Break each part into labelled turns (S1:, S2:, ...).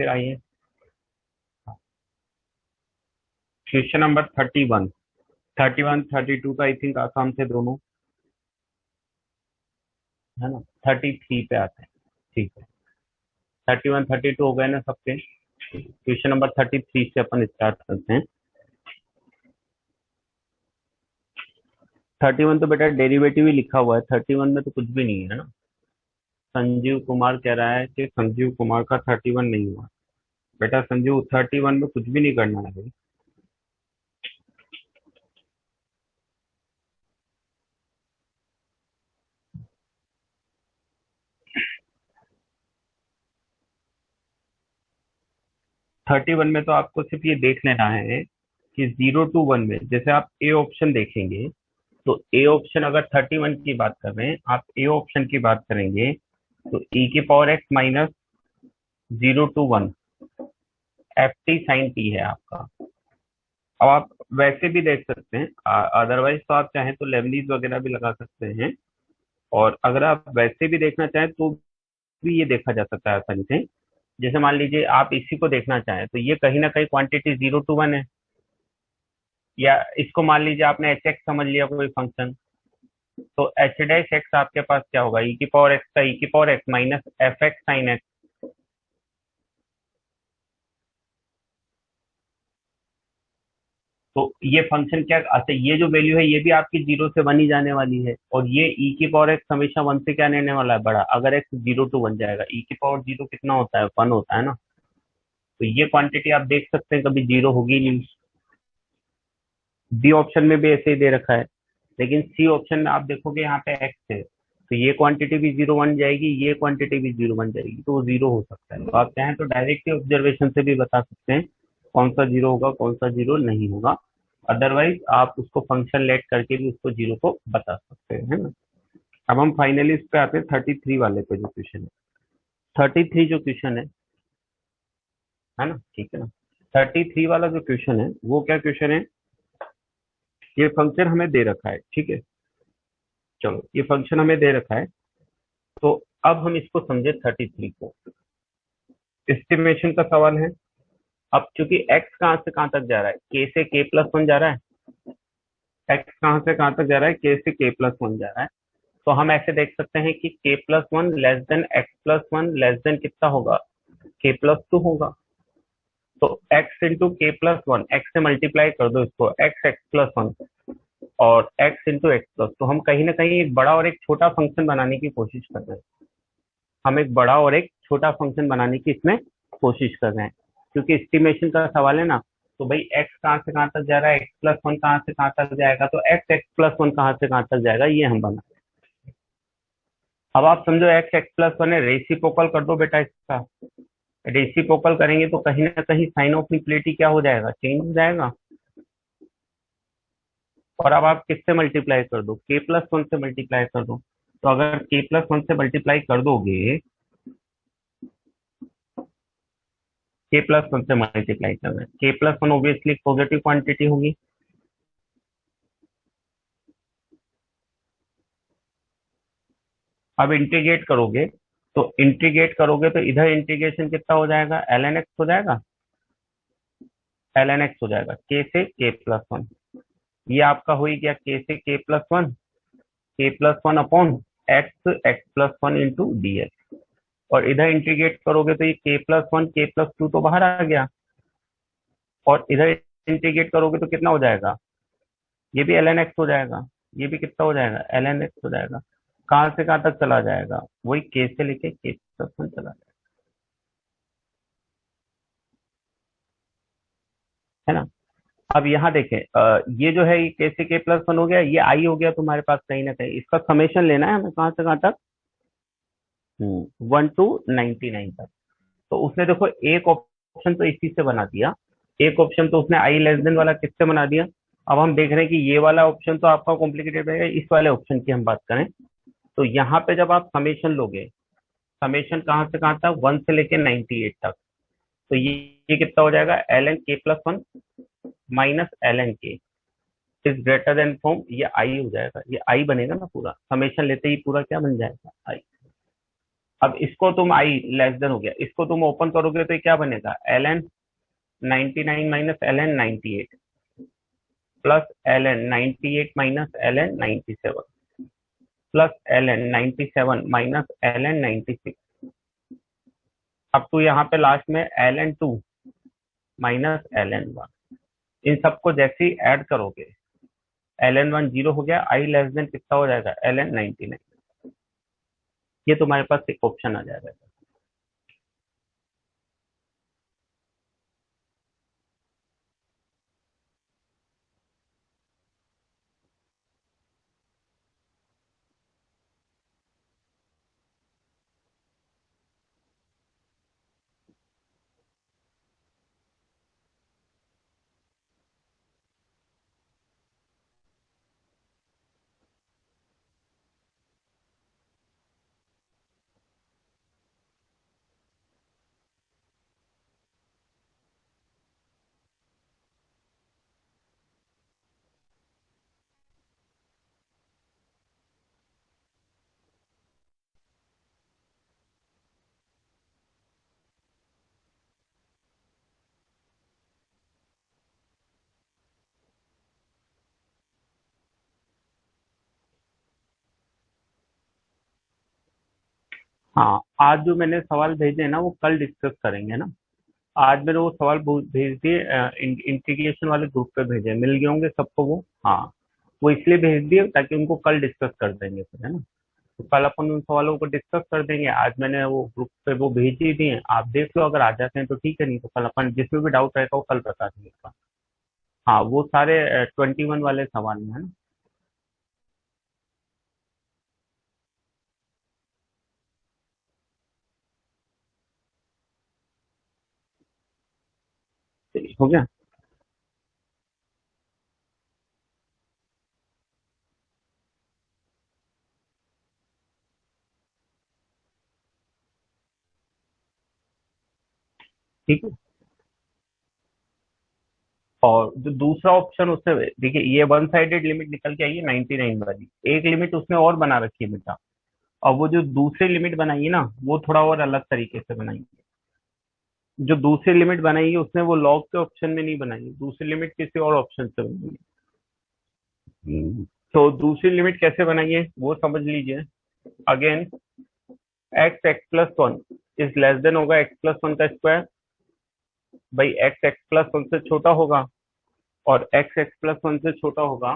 S1: फिर आइए question number 31। 31 32 तो आई थिंक आसान थे दोनों, है ना। 33 पे आते हैं। ठीक है, 31 32 हो गए ना सबके। क्वेश्चन नंबर 33 से अपन स्टार्ट करते हैं। 31 तो बेटा डेरिवेटिव ही लिखा हुआ है, 31 में तो कुछ भी नहीं है ना। संजीव कुमार कह रहा है कि संजीव कुमार का 31 नहीं हुआ। बेटा संजीव 31 में कुछ भी नहीं करना है भाई। थर्टी वन में तो आपको सिर्फ ये देख लेना है कि 0 to 1 में जैसे आप ए ऑप्शन देखेंगे, तो ए ऑप्शन अगर 31 की बात कर रहे हैं, आप ए ऑप्शन की बात करेंगे तो ई की power x minus 0 to 1 F T sine T है आपका। अब आप वैसे भी देख सकते हैं, अदरवाइज तो आप चाहें तो लेबनीज वगैरह भी लगा सकते हैं, और अगर आप वैसे भी देखना चाहें तो भी ये देखा जा सकता है आसानी से। जैसे मान लीजिए आप इसी को देखना चाहें तो ये कहीं ना कहीं क्वांटिटी 0 to 1 है, या इसको मान लीजिए आपने एच एक्स समझ लिया कोई फंक्शन, तो एच डैश एक्स आपके पास क्या होगा, ई की पावर एक्स का ई की power x minus F x sine x. तो ये फंक्शन क्या, अच्छा ये जो वैल्यू है ये भी आपकी 0 से 1 ही जाने वाली है, और ये ई की पावर एक्स हमेशा 1 से क्या रहने वाला है, बड़ा। अगर एक्स 0 to 1 जाएगा, ई की पावर 0 कितना होता है, 1 होता है ना। तो ये क्वांटिटी आप देख सकते हैं कभी 0 होगी नहीं। बी ऑप्शन में भी ऐसे ही दे रखा है, लेकिन सी ऑप्शन में आप देखोगे यहाँ पे एक्स है, तो ये क्वांटिटी भी 0 1 जाएगी, ये क्वांटिटी भी 0 1 जाएगी, तो वो 0 हो सकता है। तो आप चाहें तो डायरेक्ट ऑब्जर्वेशन से भी बता सकते हैं कौन सा 0 होगा, कौन सा 0 नहीं होगा। अदरवाइज आप उसको फंक्शन लेट करके भी उसको 0 को बता सकते हैं, है ना। अब हम फाइनली इस पे आते हैं 33 वाले पे जो क्वेश्चन है। 33 जो क्वेश्चन है ना, ठीक है ना। 33 वाला जो क्वेश्चन है वो क्या क्वेश्चन है, ये फंक्शन हमें दे रखा है, ठीक है। चलो ये फंक्शन हमें दे रखा है, तो अब हम इसको समझे 33 को। एस्टिमेशन का सवाल है। अब चूंकि x कहाँ से कहाँ तक जा रहा है, k से k+1 जा रहा है। x कहाँ से कहाँ तक जा रहा है, k से k+1 जा रहा है। तो हम ऐसे देख सकते हैं कि k+1 less than x+1 less than कितना होगा, k+2 होगा। तो x इंटू k+1, x से मल्टीप्लाई कर दो इसको, x+1 और x इंटू एक्स प्लस, तो हम कहीं ना कहीं एक बड़ा और एक छोटा फंक्शन बनाने की कोशिश कर रहे हैं। हम एक बड़ा और एक छोटा फंक्शन बनाने की इसमें कोशिश कर रहे हैं, क्योंकि एस्टिमेशन का सवाल है ना। तो भाई x कहाँ से कहाँ तक जा रहा है, x+1 कहाँ से कहाँ तक जाएगा, तो x+1 कहाँ से कहाँ तक जाएगा, ये हम बना। अब आप समझो x+1 है, रेसिप्रोकल कर दो बेटा इसका। रेसिप्रोकल करेंगे तो कहीं ना कहीं साइन ऑफ इक्वलिटी क्या हो जाएगा, चेंज हो जाएगा। और अब आप किससे मल्टीप्लाई कर दो, k+1 से मल्टीप्लाई कर दो। तो अगर k+1 से मल्टीप्लाई कर दोगे, k+1 से मल्टीप्लाई करना है, k+1 ऑब्वियसली पॉजिटिव क्वांटिटी होगी। अब इंटीग्रेट करोगे, तो इंटीग्रेट करोगे तो इधर इंटीग्रेशन कितना हो जाएगा, ln x हो जाएगा, ln x हो जाएगा k से k+1। ये आपका हो ही गया k से k+1, k+1 upon x+1 into dx। और इधर इंटीग्रेट करोगे तो ये k+1 k+2 तो बाहर आ गया, और इधर इंटीग्रेट करोगे तो कितना हो जाएगा, ये भी ln x हो जाएगा, ये भी कितना हो जाएगा, ln x हो जाएगा। कहाँ से कहाँ तक चला जाएगा, वही k से लेके k+1 चला जाएगा, है ना। अब यहाँ देखें, ये जो है ये k से k+1 हो गया, ये i हो गया तुम्हारे पास कहीं ना कहीं, इसका समेशन लेना है हमें कहाँ से कहाँ तक, 1 to 99 तक। तो उसने देखो एक ऑप्शन तो इसी से बना दिया, एक ऑप्शन तो उसने आई लेस देन वाला किससे बना दिया। अब हम देख रहे हैं कि ये वाला ऑप्शन तो आपका कॉम्प्लिकेटेड रहेगा, इस वाले ऑप्शन की हम बात करें तो यहाँ पे जब आप समेशन लोगे, समेशन कहाँ से कहाँ तक, 1 से लेके 98 तक, तो ये कितना हो जाएगा, ln k+1 minus ln k is greater then form, ये आई हो जाएगा, ये आई बनेगा ना पूरा, समेशन लेते ही पूरा क्या बन जाएगा, आई। अब इसको तुम आई लेस देन हो गया, इसको तुम ओपन करोगे तो ये क्या बनेगा, L N 99 minus L N 98 plus L N 98 minus L N 97 plus L N 97 minus L N 96 अब तो यहाँ पे लास्ट में L N 2 minus L N 1, इन सबको जैसे ही ऐड करोगे एल एन 1 जीरो हो गया, आई लेस देन कितना हो जाएगा, एल एन 99, ये तुम्हारे पास एक ऑप्शन आ जाएगा। हाँ, आज जो मैंने सवाल भेजे हैं ना वो कल डिस्कस करेंगे ना। आज मैंने वो सवाल भेज दिए, इंटीग्रेशन वाले ग्रुप पे भेजे, मिल गए होंगे सबको वो। हाँ, वो इसलिए भेज दिए ताकि उनको कल डिस्कस कर देंगे फिर, है ना। तो कल अपन उन सवालों को डिस्कस कर देंगे, आज मैंने वो ग्रुप पे वो भेज ही दिए हैं, आप देख लो, अगर आ जाते हैं तो ठीक है, नहीं तो कल अपन जिसमें भी डाउट रहेगा वो कल बता देंगे इसका। हाँ, वो सारे 21 वाले सवाल में है ना। चलिए, हो गया। ठीक है। और जो दूसरा ऑप्शन उससे देखिए, ये वन साइडेड लिमिट निकल के आई है 99 वाली, एक लिमिट उसने और बना रखी है बेटा। और वो जो दूसरी लिमिट बनाई है ना, वो थोड़ा और अलग तरीके से बनाई है। जो दूसरी लिमिट बनाई है उसने वो लॉग के ऑप्शन में नहीं बनाई है, दूसरी लिमिट किसी और ऑप्शन से बनाई है। तो दूसरी लिमिट कैसे बनाई है वो समझ लीजिए। Again, x x plus one is less than होगा एक्स प्लस वन का स्क्वायर, भाई एक्स एक्स प्लस वन से छोटा होगा, और एक्स एक्स प्लस वन से छोटा होगा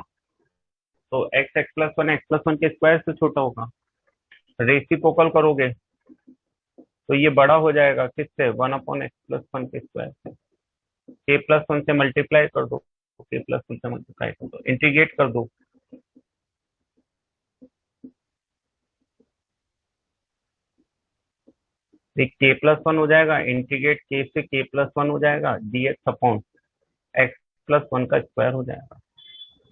S1: तो x x plus one x plus one के स्क्वायर से छोटा होगा। रेसिप्रोकल करोगे तो ये बड़ा हो जाएगा किससे, one upon x plus one के स्क्वायर से। के प्लस वन से मल्टीप्लाई कर दो, के प्लस वन से मल्टीप्लाई कर दो, इंटीग्रेट कर दो। के प्लस वन हो जाएगा, इंटीग्रेट के से के प्लस वन हो जाएगा, dx upon x plus one का स्क्वायर हो जाएगा।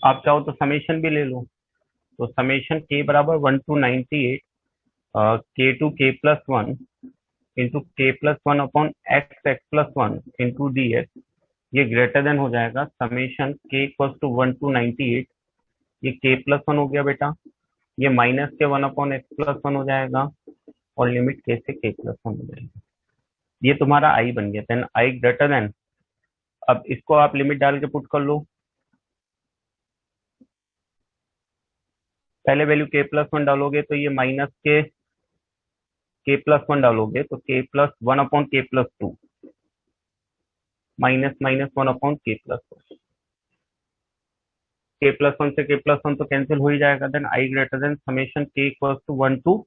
S1: आप चाहो तो समेशन भी ले लो, तो समेशन के बराबर 1 to 98 के टू के प्लस वन इंटू के plus one upon x x plus one into D x, ये ग्रेटर देन हो जाएगा summation k equal to 1 to 98, ये के प्लस वन हो गया बेटा, ये माइनस के one upon x plus one हो जाएगा, और लिमिट के से के प्लस वन हो जाएगी। ये तुम्हारा आई बन गया, देन आई ग्रेटर देन। अब इसको आप लिमिट डाल के पुट कर लो, पहले वैल्यू के प्लस वन डालोगे तो ये माइनस के प्लस वन डालोगे तो k plus one upon k plus two, minus minus one upon k plus one, k plus one से के प्लस वन तो कैंसिल हो ही जाएगा, then I greater than summation k equal to 1 to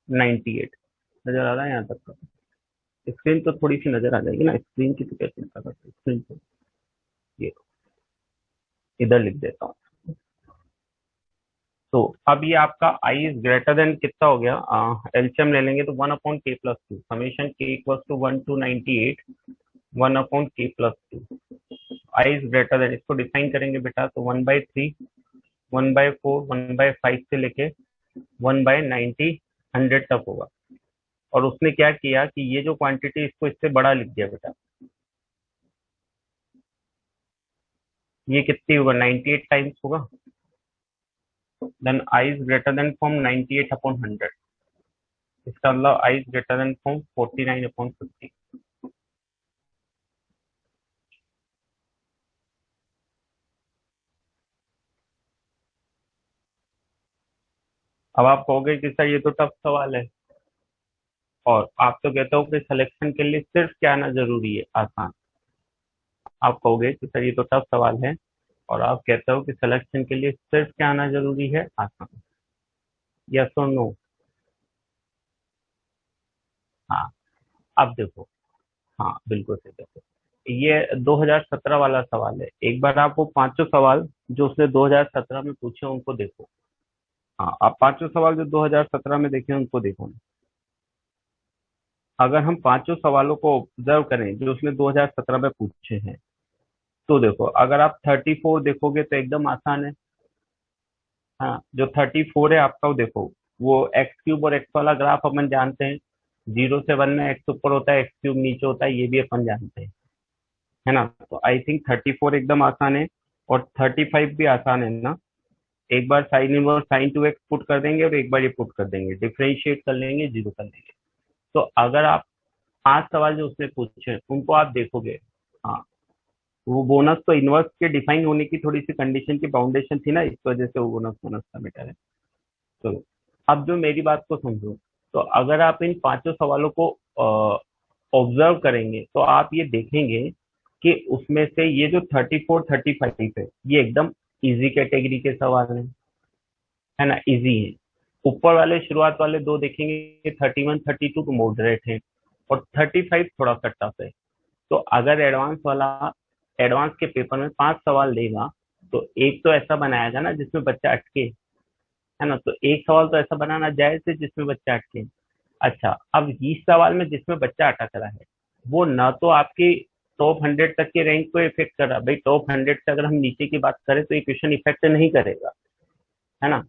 S1: 98। नजर आ रहा है यहाँ तक का। स्क्रीन तो थोड़ी सी नजर आ जाएगी ना, स्क्रीन की तो क्या चिंता करते, स्क्रीन तो ये इधर लिख देता हूँ। तो अब ये आपका आई इज ग्रेटर देन कितना हो गया, एलसीएम ले लेंगे तो 1 upon k plus to, summation k equal to 1 to 98, 1 upon k plus to, I is greater then, इसको डिफाइन करेंगे बेटा तो 1/3, 1/4, 1/5 से लेके 1/90 100 तक होगा। और उसने क्या किया कि ये जो क्वांटिटी इसको इससे बड़ा लिख दिया बेटा, ये कितनी होगा 98 टाइम्स होगा, then I is greater than from 98 upon 100, इसका मतलब I is greater than from 49/50। अब आप कहोगे कि सर ये तो टफ सवाल है, और आप तो कहते हो कि सिलेक्शन के लिए सिर्फ क्या आना जरूरी है, आसान। आप कहोगे कि सर ये तो टफ सवाल है, और आप कहते हो कि सिलेक्शन के लिए सिर्फ क्या आना जरूरी है, आसान। यस और नो? हाँ। अब देखो, हाँ बिल्कुल सही कहते हो। ये 2017 वाला सवाल है। एक बार आप वो पांचों सवाल जो उसने 2017 में पूछे उनको देखो। हाँ, आप पांचों सवाल जो 2017 में देखे उनको देखो। अगर हम पांचों सवालों को ऑब्जर्व करें जो उसने 2017 में पूछे हैं, तो देखो, अगर आप 34 देखोगे तो एकदम आसान है। हाँ, जो 34 है आपका, वो देखो, वो एक्स क्यूब और एक्स वाला ग्राफ अपन जानते हैं। 0 से 1 में एक्स ऊपर होता है, एक्स क्यूब नीचे होता है, ये भी अपन जानते हैं, है ना? तो आई थिंक 34 एकदम आसान है, और 35 भी आसान है ना। एक बार sine inverse sine 2x put कर देंगे, और एक बार ये पुट कर देंगे, डिफरेंशिएट कर लेंगे, जीरो कर लेंगे। तो अगर आप पांच सवाल जो उसने पूछे उनको आप देखोगे, हाँ, वो बोनस तो इनवर्स के डिफाइन होने की थोड़ी सी कंडीशन की बाउंडेशन थी ना, इस वजह से वो बोनस बोनस का मीटर है। चलो, अब जो मेरी बात को समझो, तो अगर आप इन पांचों सवालों को ऑब्जर्व करेंगे तो आप ये देखेंगे कि उसमें से ये जो 34 35 है, ये एकदम इजी कैटेगरी के सवाल है ना, इजी है। ऊपर वाले शुरुआत वाले दो देखेंगे, 31 32 तो मॉडरेट है, और 35 थोड़ा सा टफ है। तो अगर एडवांस के पेपर में पांच सवाल देगा, तो एक तो ऐसा बनाएगा ना जिसमें बच्चा अटके, है ना? तो एक सवाल तो ऐसा बनाना जायज है जिसमें बच्चा अटके। अच्छा, अब इस सवाल में जिसमें बच्चा अटक रहा है, वो ना तो आपकी टॉप 100 तक के रैंक को इफेक्ट कर रहा। भाई, टॉप 100 से अगर हम नीचे की बात करें तो ये क्वेश्चन इफेक्ट नहीं करेगा, है ना?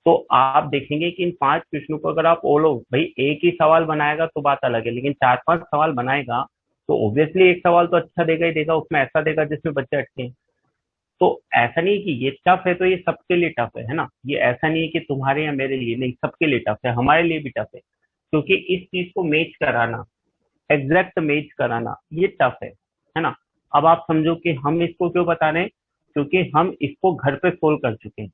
S1: तो आप देखेंगे कि इन पांच क्वेश्चनों को अगर आप ओलो, भाई एक ही सवाल बनाएगा तो बात अलग है, लेकिन चार पांच सवाल बनाएगा तो ऑब्वियसली एक सवाल तो अच्छा देगा ही देगा, उसमें ऐसा देगा जिसमें बच्चे अटके। तो ऐसा नहीं है कि ये टफ है तो ये सबके लिए टफ है ना? ये ऐसा नहीं है कि तुम्हारे या मेरे लिए नहीं, सबके लिए टफ है, हमारे लिए भी टफ है, क्योंकि इस चीज को मैच कराना, एग्जैक्ट मैच कराना, ये टफ है ना? अब आप समझो कि हम इसको क्यों बता रहे हैं, क्योंकि हम इसको घर पे सोल्व कर चुके हैं,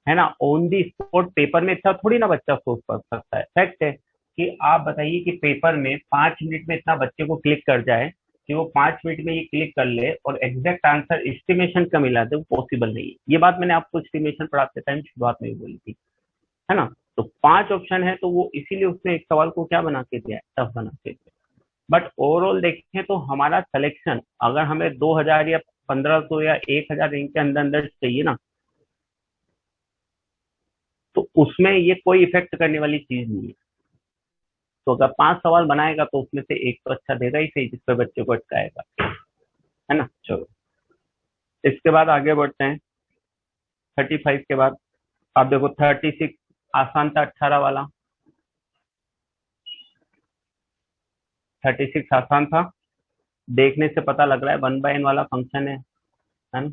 S1: है ना? ऑन दी स्पॉट पेपर में इतना थोड़ी ना बच्चा सोच पा सकता है। फैक्ट है कि आप बताइए कि पेपर में 5 मिनट में इतना बच्चे को क्लिक कर जाए कि वो 5 मिनट में ये क्लिक कर ले और एग्जैक्ट आंसर एस्टिमेशन का मिला दे, वो पॉसिबल नहीं है। ये बात मैंने आपको एस्टिमेशन पढ़ाते टाइम शुरुआत में भी बोली थी, है ना? तो पांच ऑप्शन है, तो वो इसीलिए उसने एक सवाल को क्या बना के दिया, टफ बना के दिया। बट ओवरऑल देखें तो हमारा सिलेक्शन, अगर हमें 2000 या 1500 या 1000 रैंक के अंदर अंदर चाहिए ना, तो उसमें ये कोई इफेक्ट करने वाली चीज नहीं है। तो अगर पांच सवाल बनाएगा तो उसमें से एक तो अच्छा देगा ही सही, जिसपे बच्चे को अटकाएगा, है ना? चलो, इसके बाद आगे बढ़ते हैं। 35 के बाद आप देखो, 36 आसान था, 18 वाला। 36 आसान था, देखने से पता लग रहा है 1/n वाला फंक्शन है ना?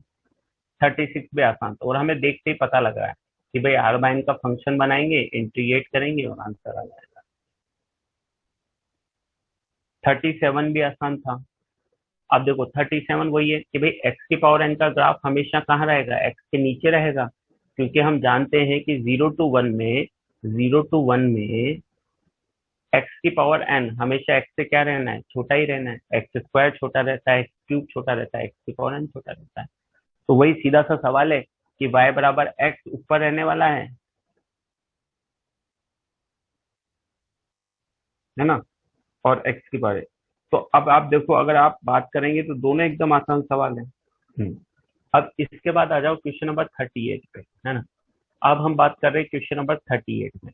S1: 36 भी आसान था, और हमें देखते ही पता लग रहा है कि भाई r/n का फंक्शन बनाएंगे, इंटीग्रेट करेंगे और आंसर आ जाएगा। 37 भी आसान था। अब देखो, 37 वही है कि भाई एक्स की पावर एन का ग्राफ हमेशा कहाँ रहेगा, एक्स के नीचे रहेगा, क्योंकि हम जानते हैं कि 0 to 1 में एक्स की पावर एन हमेशा एक्स से क्या रहना है, छोटा ही रहना है। एक्स स्क्वायर छोटा रहता है, एक्स क्यूब छोटा रहता है, एक्स की पावर एन छोटा रहता है। तो वही सीधा सा सवाल है कि वाई बराबर एक्स ऊपर रहने वाला है ना? और एक्स की पावर। तो अब आप देखो, अगर आप बात करेंगे तो दोनों एकदम आसान सवाल है। हम्म। अब इसके बाद आ जाओ क्वेश्चन नंबर 38 पे, है ना? अब हम बात कर रहे हैं क्वेश्चन नंबर 38 में।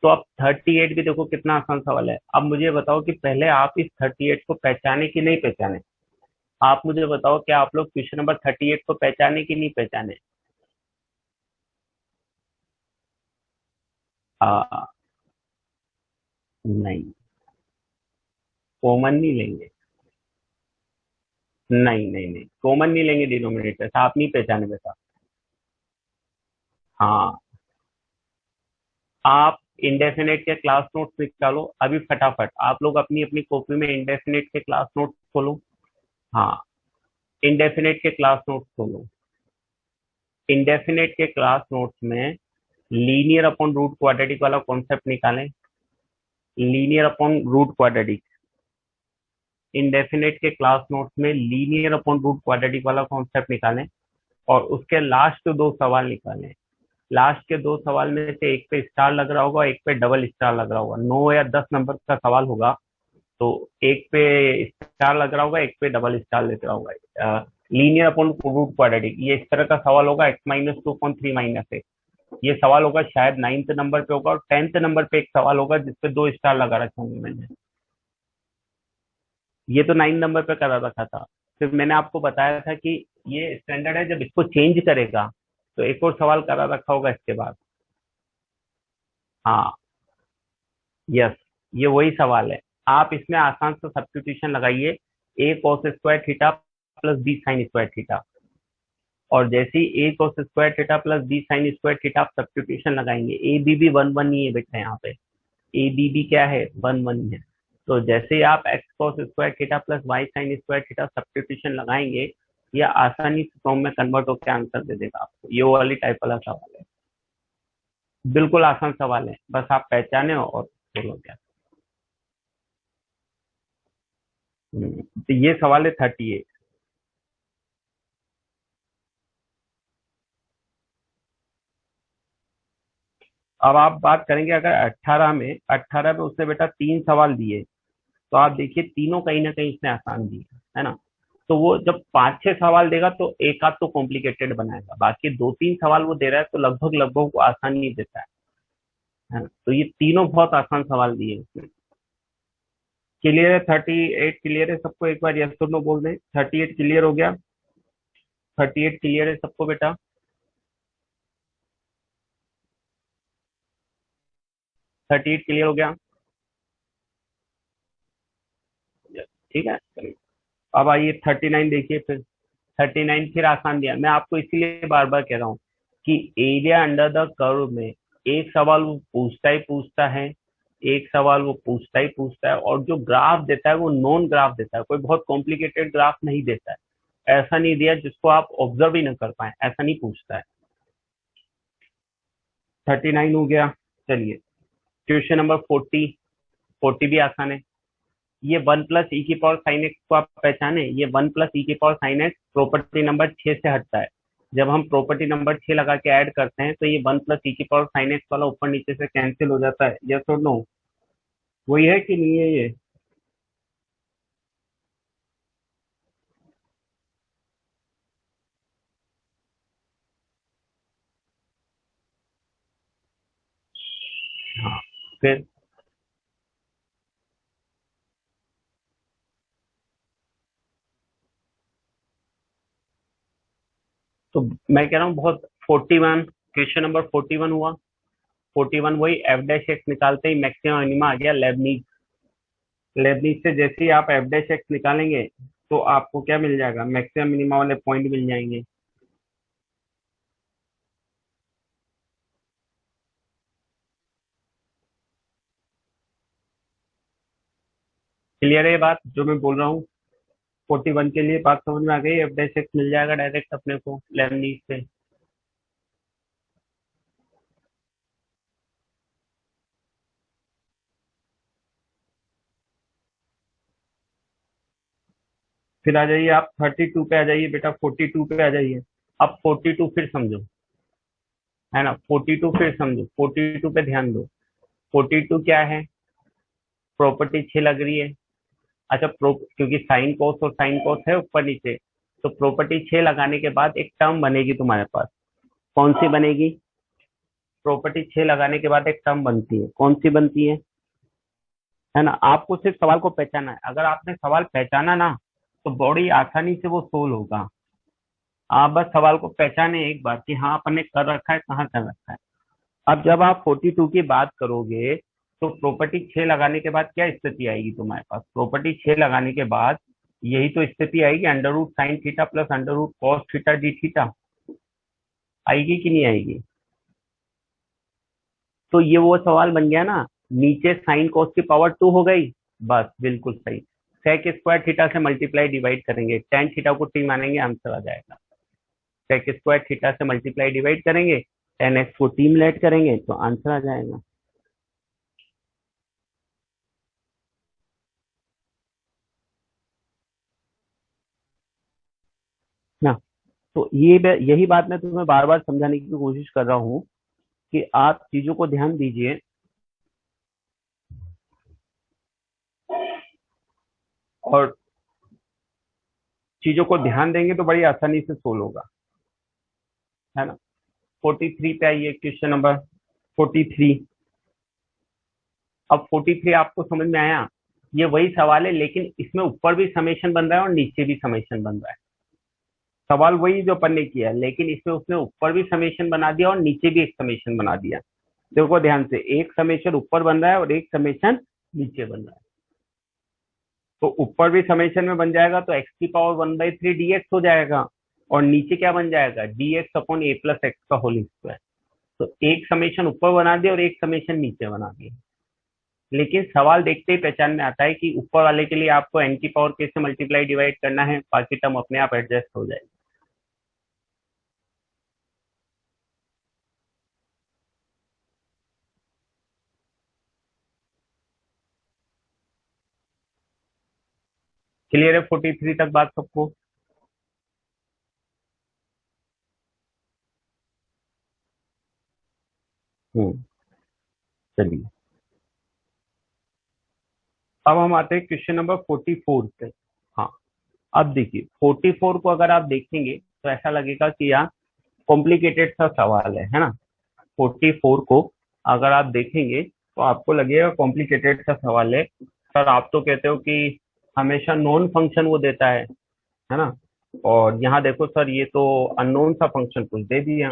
S1: तो अब 38 भी देखो कितना आसान सवाल है। अब मुझे बताओ कि पहले आप इस 38 को पहचाने कि नहीं पहचाने। आप मुझे बताओ कि आप लोग क्वेश्चन नंबर 38 को पहचाने कि नहीं पहचाने। आ, नहीं, कॉमन नहीं लेंगे। नहीं नहीं नहीं, कॉमन नहीं लेंगे डिनोमिनेटर, आप नहीं पहचाने बेटा। हाँ, आप इंडेफिनेट के क्लास नोट्स निकालो अभी फटाफट, आप लोग अपनी अपनी कॉपी में इंडेफिनेट के क्लास नोट्स खोलो। हाँ, इंडेफिनेट के क्लास नोट्स खोलो। इंडेफिनेट के क्लास नोट्स में लीनियर अपॉन रूट क्वाड्रेटिक वाला कॉन्सेप्ट निकालें। Linear upon root quadratic, indefinite के क्लास नोट्स में लीनियर अपॉन रूट क्वाड्रेटिक वाला कॉन्सेप्ट निकालें और उसके लास्ट दो सवाल निकालें। लास्ट के दो सवाल में से एक पे स्टार लग रहा होगा, एक पे डबल स्टार लग रहा होगा। 9 या 10 नंबर का सवाल होगा, तो एक पे स्टार लग रहा होगा, एक पे डबल स्टार लग रहा होगा। लीनियर अपॉन रूट क्वाड्रेटिक, ये इस तरह का सवाल होगा, x-2/3 ये सवाल होगा शायद 9th नंबर पे होगा, और 10th नंबर पे एक सवाल होगा जिसपे 2 स्टार लगा रखे होंगे मैंने। ये तो 9 नंबर पे करा रखा था। फिर मैंने आपको बताया था कि ये स्टैंडर्ड है, जब इसको चेंज करेगा तो एक और सवाल करा रखा होगा इसके बाद। हाँ, यस, ये वही सवाल है। आप इसमें आसान सा सब्स्टिट्यूशन लगाइए, a cos square theta plus b sine square theta, और जैसे ही a cos square theta plus b sine square theta आप सब्स्टिट्यूशन लगाएंगे, ए बी भी 1 1 ही है बेटा, यहाँ पे ए बी भी क्या है, 1 1 ही है। तो जैसे ही आप x cos square theta plus y sine square theta substitution लगाएंगे, यह आसानी से फॉर्म में कन्वर्ट होकर आंसर दे देगा आपको। ये वाली टाइप वाला सवाल है, बिल्कुल आसान सवाल है, बस आप पहचाने और बोलो क्या। तो ये सवाल है 38। अब आप बात करेंगे अगर 18 में उसने बेटा 3 सवाल दिए, तो आप देखिए तीनों कहीं ना कहीं इसने आसान दिए, है ना। तो वो जब 5 6 सवाल देगा तो एक आध तो कॉम्प्लिकेटेड बनाएगा, बाकी 2 3 सवाल वो दे रहा है तो लगभग लगभग वो आसान ही देता है ना। तो ये तीनों बहुत आसान सवाल दिए उसने। क्लियर है? 38 क्लियर है सबको? एक बार यस और नो बोल दें। 38 क्लियर हो गया? 38 क्लियर है सबको बेटा? 38 क्लियर हो गया? ठीक है, चलिए। अब आइए 39 देखिए फिर। 39 फिर आसान दिया, मैं आपको इसीलिए बार बार कह रहा हूँ कि एरिया अंडर द कर्व में एक सवाल वो पूछता ही पूछता है, एक सवाल वो पूछता ही पूछता है, और जो ग्राफ देता है वो नॉन ग्राफ देता है, कोई बहुत कॉम्प्लिकेटेड ग्राफ नहीं देता है। ऐसा नहीं दिया जिसको आप ऑब्जर्व ही ना कर पाए, ऐसा नहीं पूछता है। 39 हो गया। चलिए क्वेश्चन नंबर 40। 40 भी आसान है। ये 1 + e⁻sin x को आप पहचाने, ये 1 + e⁻sin x प्रॉपर्टी नंबर 6 से हटता है। जब हम प्रॉपर्टी नंबर 6 लगा के ऐड करते हैं तो ये 1 + e⁻sin x वाला ऊपर नीचे से कैंसिल हो जाता है। यस और नो? वही है कि नहीं है ये? हाँ, फिर तो मैं कह रहा हूँ बहुत 41, क्वेश्चन नंबर 41 हुआ। 41 वही एफ डैश एक्स निकालते ही मैक्सिमम मिनिमा आ गया लेबनीज। लेबनीज से जैसे ही आप एफ डैश एक्स निकालेंगे तो आपको क्या मिल जाएगा, मैक्सिमम मिनिमा वाले पॉइंट मिल जाएंगे। क्लियर है ये बात जो मैं बोल रहा हूँ? 41 के लिए बात समझ में आ गई? एफ डैश एक्स मिल जाएगा डायरेक्ट अपने को लेबनीज से। फिर आ जाइए आप 32 पे आ जाइए बेटा, 42 पे आ जाइए। अब 42 फिर समझो, है ना। 42 फिर समझो, 42 पे ध्यान दो। 42 क्या है? प्रॉपर्टी 6 लग रही है। अच्छा, क्योंकि साइन कोस और साइन कोस है ऊपर नीचे, तो प्रॉपर्टी 6 लगाने के बाद एक टर्म बनेगी तुम्हारे पास। कौन सी बनेगी? प्रॉपर्टी 6 लगाने के बाद एक टर्म बनती है, कौन सी बनती है ना। आपको सिर्फ सवाल को पहचाना है, अगर आपने सवाल पहचाना ना तो बड़ी आसानी से वो सोल्व होगा। आप बस सवाल को पहचाने एक बार कि हाँ अपन ने कर रखा है, कहाँ कर रखा है। अब जब आप 42 की बात करोगे तो प्रॉपर्टी 6 लगाने के बाद क्या स्थिति आएगी तुम्हारे पास? प्रॉपर्टी 6 लगाने के बाद यही तो स्थिति आएगी, under root sine theta plus under root cos theta d theta. आएगी कि नहीं आएगी? तो ये वो सवाल बन गया ना, नीचे साइन कॉस की पावर 2 हो गई, बस बिल्कुल सही। सेक स्क्वायर थीटा से मल्टीप्लाई डिवाइड करेंगे, टेन थीटा को टी मानेंगे, आंसर आ जाएगा। सेक स्क्वायर थीटा से मल्टीप्लाई डिवाइड करेंगे, टेन एक्स को टी में लेट करेंगे तो आंसर आ जाएगा ना। तो यही बात मैं तुम्हें बार बार समझाने की कोशिश कर रहा हूँ कि आप चीजों को ध्यान दीजिए और चीजों को ध्यान देंगे तो बड़ी आसानी से सोल्व होगा, है ना। 43 पे आइए, क्वेश्चन नंबर 43। अब 43 आपको समझ में आया, ये वही सवाल है लेकिन इसमें ऊपर भी समेशन बन रहा है और नीचे भी समेशन बन रहा है। सवाल वही जो अपन ने किया लेकिन इसमें उसने ऊपर भी समेशन बना दिया और नीचे भी एक समेशन बना दिया। देखो ध्यान से, एक समेशन ऊपर बन रहा है और एक समेशन नीचे बन रहा है। तो ऊपर भी समेशन में बन जाएगा तो एक्स की पावर 1/3 dx हो जाएगा, और नीचे क्या बन जाएगा, dx upon a plus x का होल स्क्वायर। तो एक समेशन ऊपर बना दिया और एक समेशन नीचे बना दिया। लेकिन सवाल देखते ही पहचान में आता है कि ऊपर वाले के लिए आपको n की पावर k से मल्टीप्लाई डिवाइड करना है, बाकी टर्म अपने आप एडजस्ट हो जाएगी। क्लियर है 43 तक बात सबको? हम्म। चलिए, अब हम आते हैं क्वेश्चन नंबर 44 पे। हाँ, अब देखिए 44 को अगर आप देखेंगे तो ऐसा लगेगा कि यार कॉम्प्लिकेटेड सा सवाल है ना। 44 को अगर आप देखेंगे तो आपको लगेगा कॉम्प्लिकेटेड सा सवाल है। सर आप तो कहते हो कि हमेशा नॉन फंक्शन वो देता है ना। और यहाँ देखो सर, ये तो अननोन सा फंक्शन कुछ दे दिया,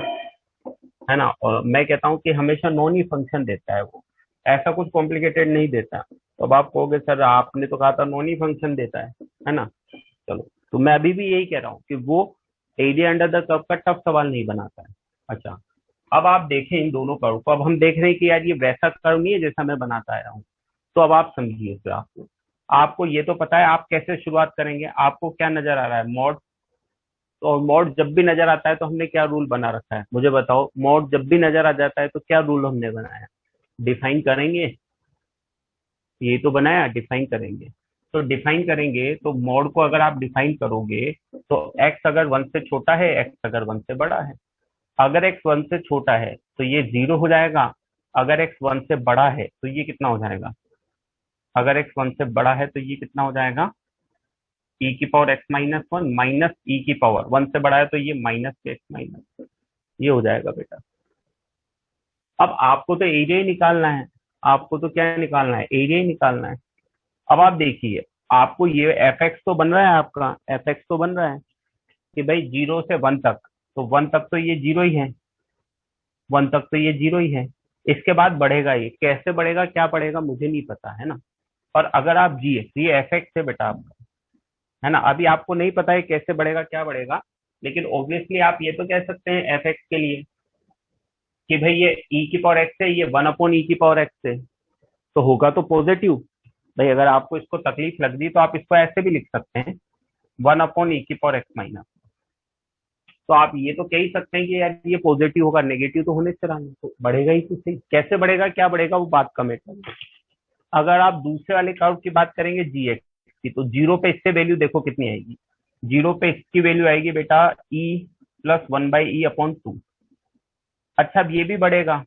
S1: है ना। और मैं कहता हूँ कि हमेशा नॉन ही फंक्शन देता है वो, ऐसा कुछ कॉम्प्लिकेटेड नहीं देता। तो अब आप कहोगे सर आपने तो कहा था नॉन ही फंक्शन देता है ना। चलो, तो मैं अभी भी यही कह रहा हूँ कि वो एरिया अंडर द कर्व का टफ सवाल नहीं बनाता है। अच्छा, अब आप देखें इन दोनों कर्व को, अब हम देख रहे हैं कि यार ये वैसा कर्व नहीं है जैसा मैं बनाता आया हूँ। तो अब आप समझिए, फिर आपको आपको ये तो पता है आप कैसे शुरुआत करेंगे, आपको क्या नजर आ रहा है, मॉड। तो मॉड जब भी नजर आता है तो हमने क्या रूल बना रखा है, मुझे बताओ। मॉड जब भी नजर आ जाता है तो क्या रूल हमने बनाया, डिफाइन करेंगे। ये तो बनाया, डिफाइन करेंगे। तो डिफाइन करेंगे तो मॉड को अगर आप डिफाइन करोगे तो एक्स अगर वन से छोटा है, एक्स अगर वन से बड़ा है। अगर एक्स वन से छोटा है तो ये जीरो हो जाएगा, अगर एक्स वन से बड़ा है तो ये कितना हो जाएगा, अगर एक्स वन से बड़ा है तो ये कितना हो जाएगा, ई की power x minus one minus e की पावर, वन से बड़ा है तो ये माइनस एक्स माइनस, ये हो जाएगा बेटा। अब आपको तो एरिया ही निकालना है, आपको तो क्या निकालना है, एरिया ही निकालना है। अब आप देखिए, आपको ये एफ एक्स तो बन रहा है, आपका एफ एक्स तो बन रहा है कि भाई जीरो से वन तक, तो वन तक तो ये जीरो ही है, वन तक तो ये जीरो ही है। इसके बाद बढ़ेगा, ये कैसे बढ़ेगा क्या बढ़ेगा मुझे नहीं पता, है ना। और अगर आप जिए तो ये एफ एक्स है बेटा आपका, है ना। अभी आपको नहीं पता है कैसे बढ़ेगा क्या बढ़ेगा, लेकिन ऑब्वियसली आप ये तो कह सकते हैं एफ एक्स के लिए कि भाई ये ई की पावर एक्स है, ये वन अपॉन ई की पावर एक्स है, तो होगा तो पॉजिटिव। भाई अगर आपको इसको तकलीफ लग रही तो आप इसको ऐसे भी लिख सकते हैं, वन अपॉन ई की पावर एक्स माइनस। तो आप ये तो कह ही सकते हैं कि यार ये पॉजिटिव होगा, नेगेटिव तो होने से रहा नहीं, तो बढ़ेगा ही तो सही। कैसे बढ़ेगा क्या बढ़ेगा वो बात का मैटर। अगर आप दूसरे वाले कर्व की बात करेंगे जी एक्स की, तो जीरो पे इससे वैल्यू देखो कितनी आएगी, जीरो पे इसकी वैल्यू आएगी बेटा E plus one by E upon two. अच्छा, अब ये भी बढ़ेगा,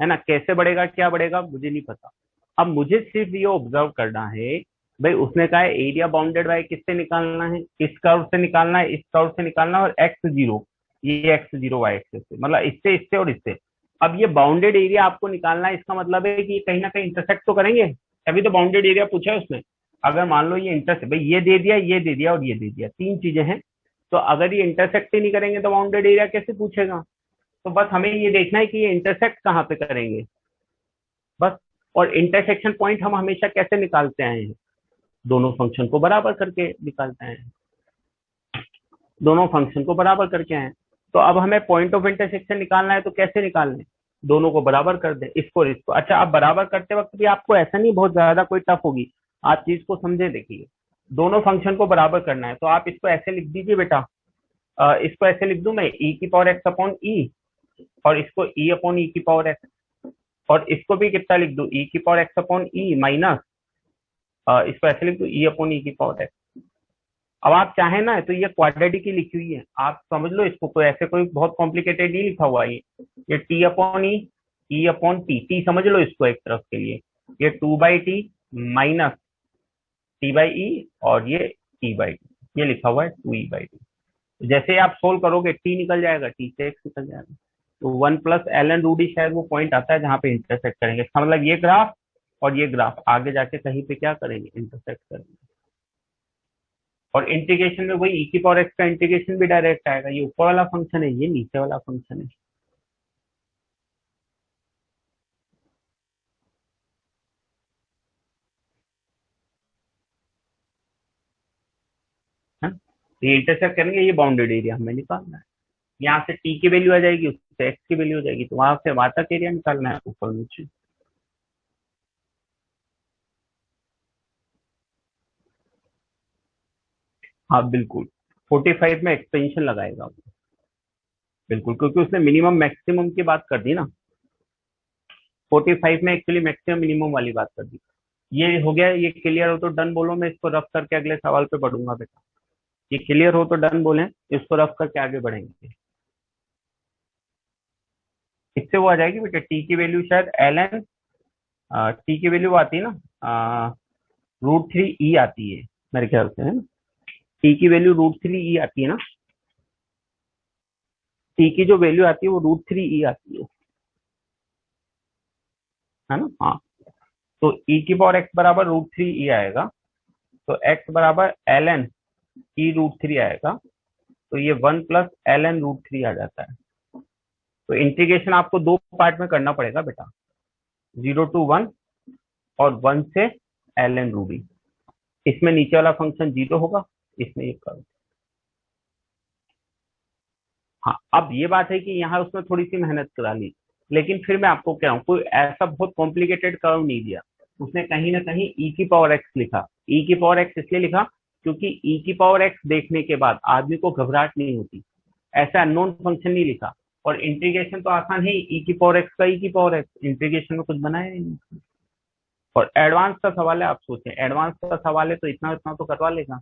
S1: है ना। कैसे बढ़ेगा क्या बढ़ेगा मुझे नहीं पता। अब मुझे सिर्फ ये ऑब्जर्व करना है, भाई उसने कहा है एरिया बाउंडेड बाय किससे निकालना है, इस कर्व से निकालना है, इस कर्व से निकालना है, और एक्स जीरो, ये एक्स जीरो वाई एक्स से, मतलब इससे इससे और इससे। अब ये बाउंडेड एरिया आपको निकालना है, इसका मतलब है कि ये कहीं ना कहीं इंटरसेक्ट तो करेंगे, तभी तो बाउंडेड एरिया पूछा है उसने। अगर मान लो ये इंटरसेक्ट, भाई ये दे दिया, ये दे दिया और ये दे दिया, तीन चीजें हैं। तो अगर ये इंटरसेक्ट ही नहीं करेंगे तो बाउंडेड एरिया कैसे पूछेगा। तो बस हमें ये देखना है कि ये इंटरसेक्ट कहाँ पे करेंगे, बस। और इंटरसेक्शन पॉइंट हम हमेशा कैसे निकालते आए हैं, दोनों फंक्शन को बराबर करके निकालते हैं, दोनों फंक्शन को बराबर करके आए हैं। तो अब हमें पॉइंट ऑफ इंटरसेक्शन निकालना है तो कैसे निकालना है, दोनों को बराबर कर दे, इसको और इसको। अच्छा, आप बराबर करते वक्त भी आपको ऐसा नहीं बहुत ज्यादा कोई टफ होगी, आप चीज को समझे देखिए। दोनों फंक्शन को बराबर करना है तो आप इसको ऐसे लिख दीजिए बेटा। इसको ऐसे लिख दूं मैं, ई की पावर एक्स अपॉन ई, और इसको ई अपॉन ई की पावर एक्स, और इसको भी कितना लिख दूं, ई की power x upon E minus, इसको ऐसे लिख दूं ई अपॉन ई की पावर एक्स। अब आप चाहें ना तो ये क्वाड्रेटिक की लिखी हुई है, आप समझ लो इसको, कोई ऐसे कोई बहुत कॉम्प्लिकेटेड नहीं लिखा हुआ है ये टी अपॉन ई अपॉन टी, टी समझ लो इसको एक तरफ के लिए, ये 2/t माइनस t/e, और ये t/t, ये लिखा हुआ है 2e/t। जैसे आप सोल्व करोगे t निकल जाएगा, t से x निकल जाएगा, तो 1 + ln√d शायद वो पॉइंट आता है जहां पे इंटरसेक्ट करेंगे। इसका मतलब ये ग्राफ और ये ग्राफ आगे जाके कहीं पे क्या करेंगे, इंटरसेक्ट करेंगे। और इंटीग्रेशन में वही ई की पावर एक्स का इंटीग्रेशन भी डायरेक्ट आएगा, ये ऊपर वाला फंक्शन है, ये नीचे वाला फंक्शन है। है? तो ये इंटरसेक्ट करेंगे, ये बाउंडेड एरिया हमें निकालना है। यहाँ से टी की वैल्यू आ जाएगी, उससे एक्स की वैल्यू हो जाएगी, तो वहां से वहां तक एरिया निकालना है, ऊपर नीचे। हाँ बिल्कुल, 45 में एक्सटेंशन लगाएगा वो, बिल्कुल, क्योंकि उसने मिनिमम मैक्सिमम की बात कर दी ना। 45 में एक्चुअली मैक्सिमम मिनिमम वाली बात कर दी। ये हो गया, ये क्लियर हो तो डन बोलो, मैं इसको रफ करके अगले सवाल पे बढ़ूंगा बेटा। ये क्लियर हो तो डन बोले, इसको रफ करके आगे बढ़ेंगे। इससे वो आ जाएगी बेटा, टी की वैल्यू शायद एल एन, टी की वैल्यू आती है ना, √3e आती है मेरे ख्याल से, है ना। टी की वैल्यू √3e आती है ना, टी की जो वैल्यू आती है वो √3e आती है ना। हाँ, तो ई की पावर एक्स बराबर √3e आएगा, तो एक्स बराबर एल एन e√3 आएगा, तो ये 1 + ln√3 आ जाता है। तो इंटीग्रेशन आपको दो पार्ट में करना पड़ेगा बेटा, 0 to 1 और 1 से ln√d। इसमें नीचे वाला फंक्शन 0 होगा, इसमें ये करो। हाँ, अब ये बात है कि यहाँ उसने थोड़ी सी मेहनत करा ली, लेकिन फिर मैं आपको कह रहा हूँ, कोई ऐसा बहुत कॉम्प्लिकेटेड कर्व नहीं दिया उसने, कहीं ना कहीं ई की पावर एक्स लिखा। ई की पावर एक्स इसलिए लिखा क्योंकि ई की पावर एक्स देखने के बाद आदमी को घबराहट नहीं होती, ऐसा अननोन फंक्शन नहीं लिखा। और इंटीग्रेशन तो आसान है, ई की पावर एक्स का ई की पावर एक्स, इंटीग्रेशन में कुछ बनाया ही नहीं। और एडवांस का सवाल है, आप सोचें एडवांस का सवाल है तो इतना इतना तो करवा लेगा,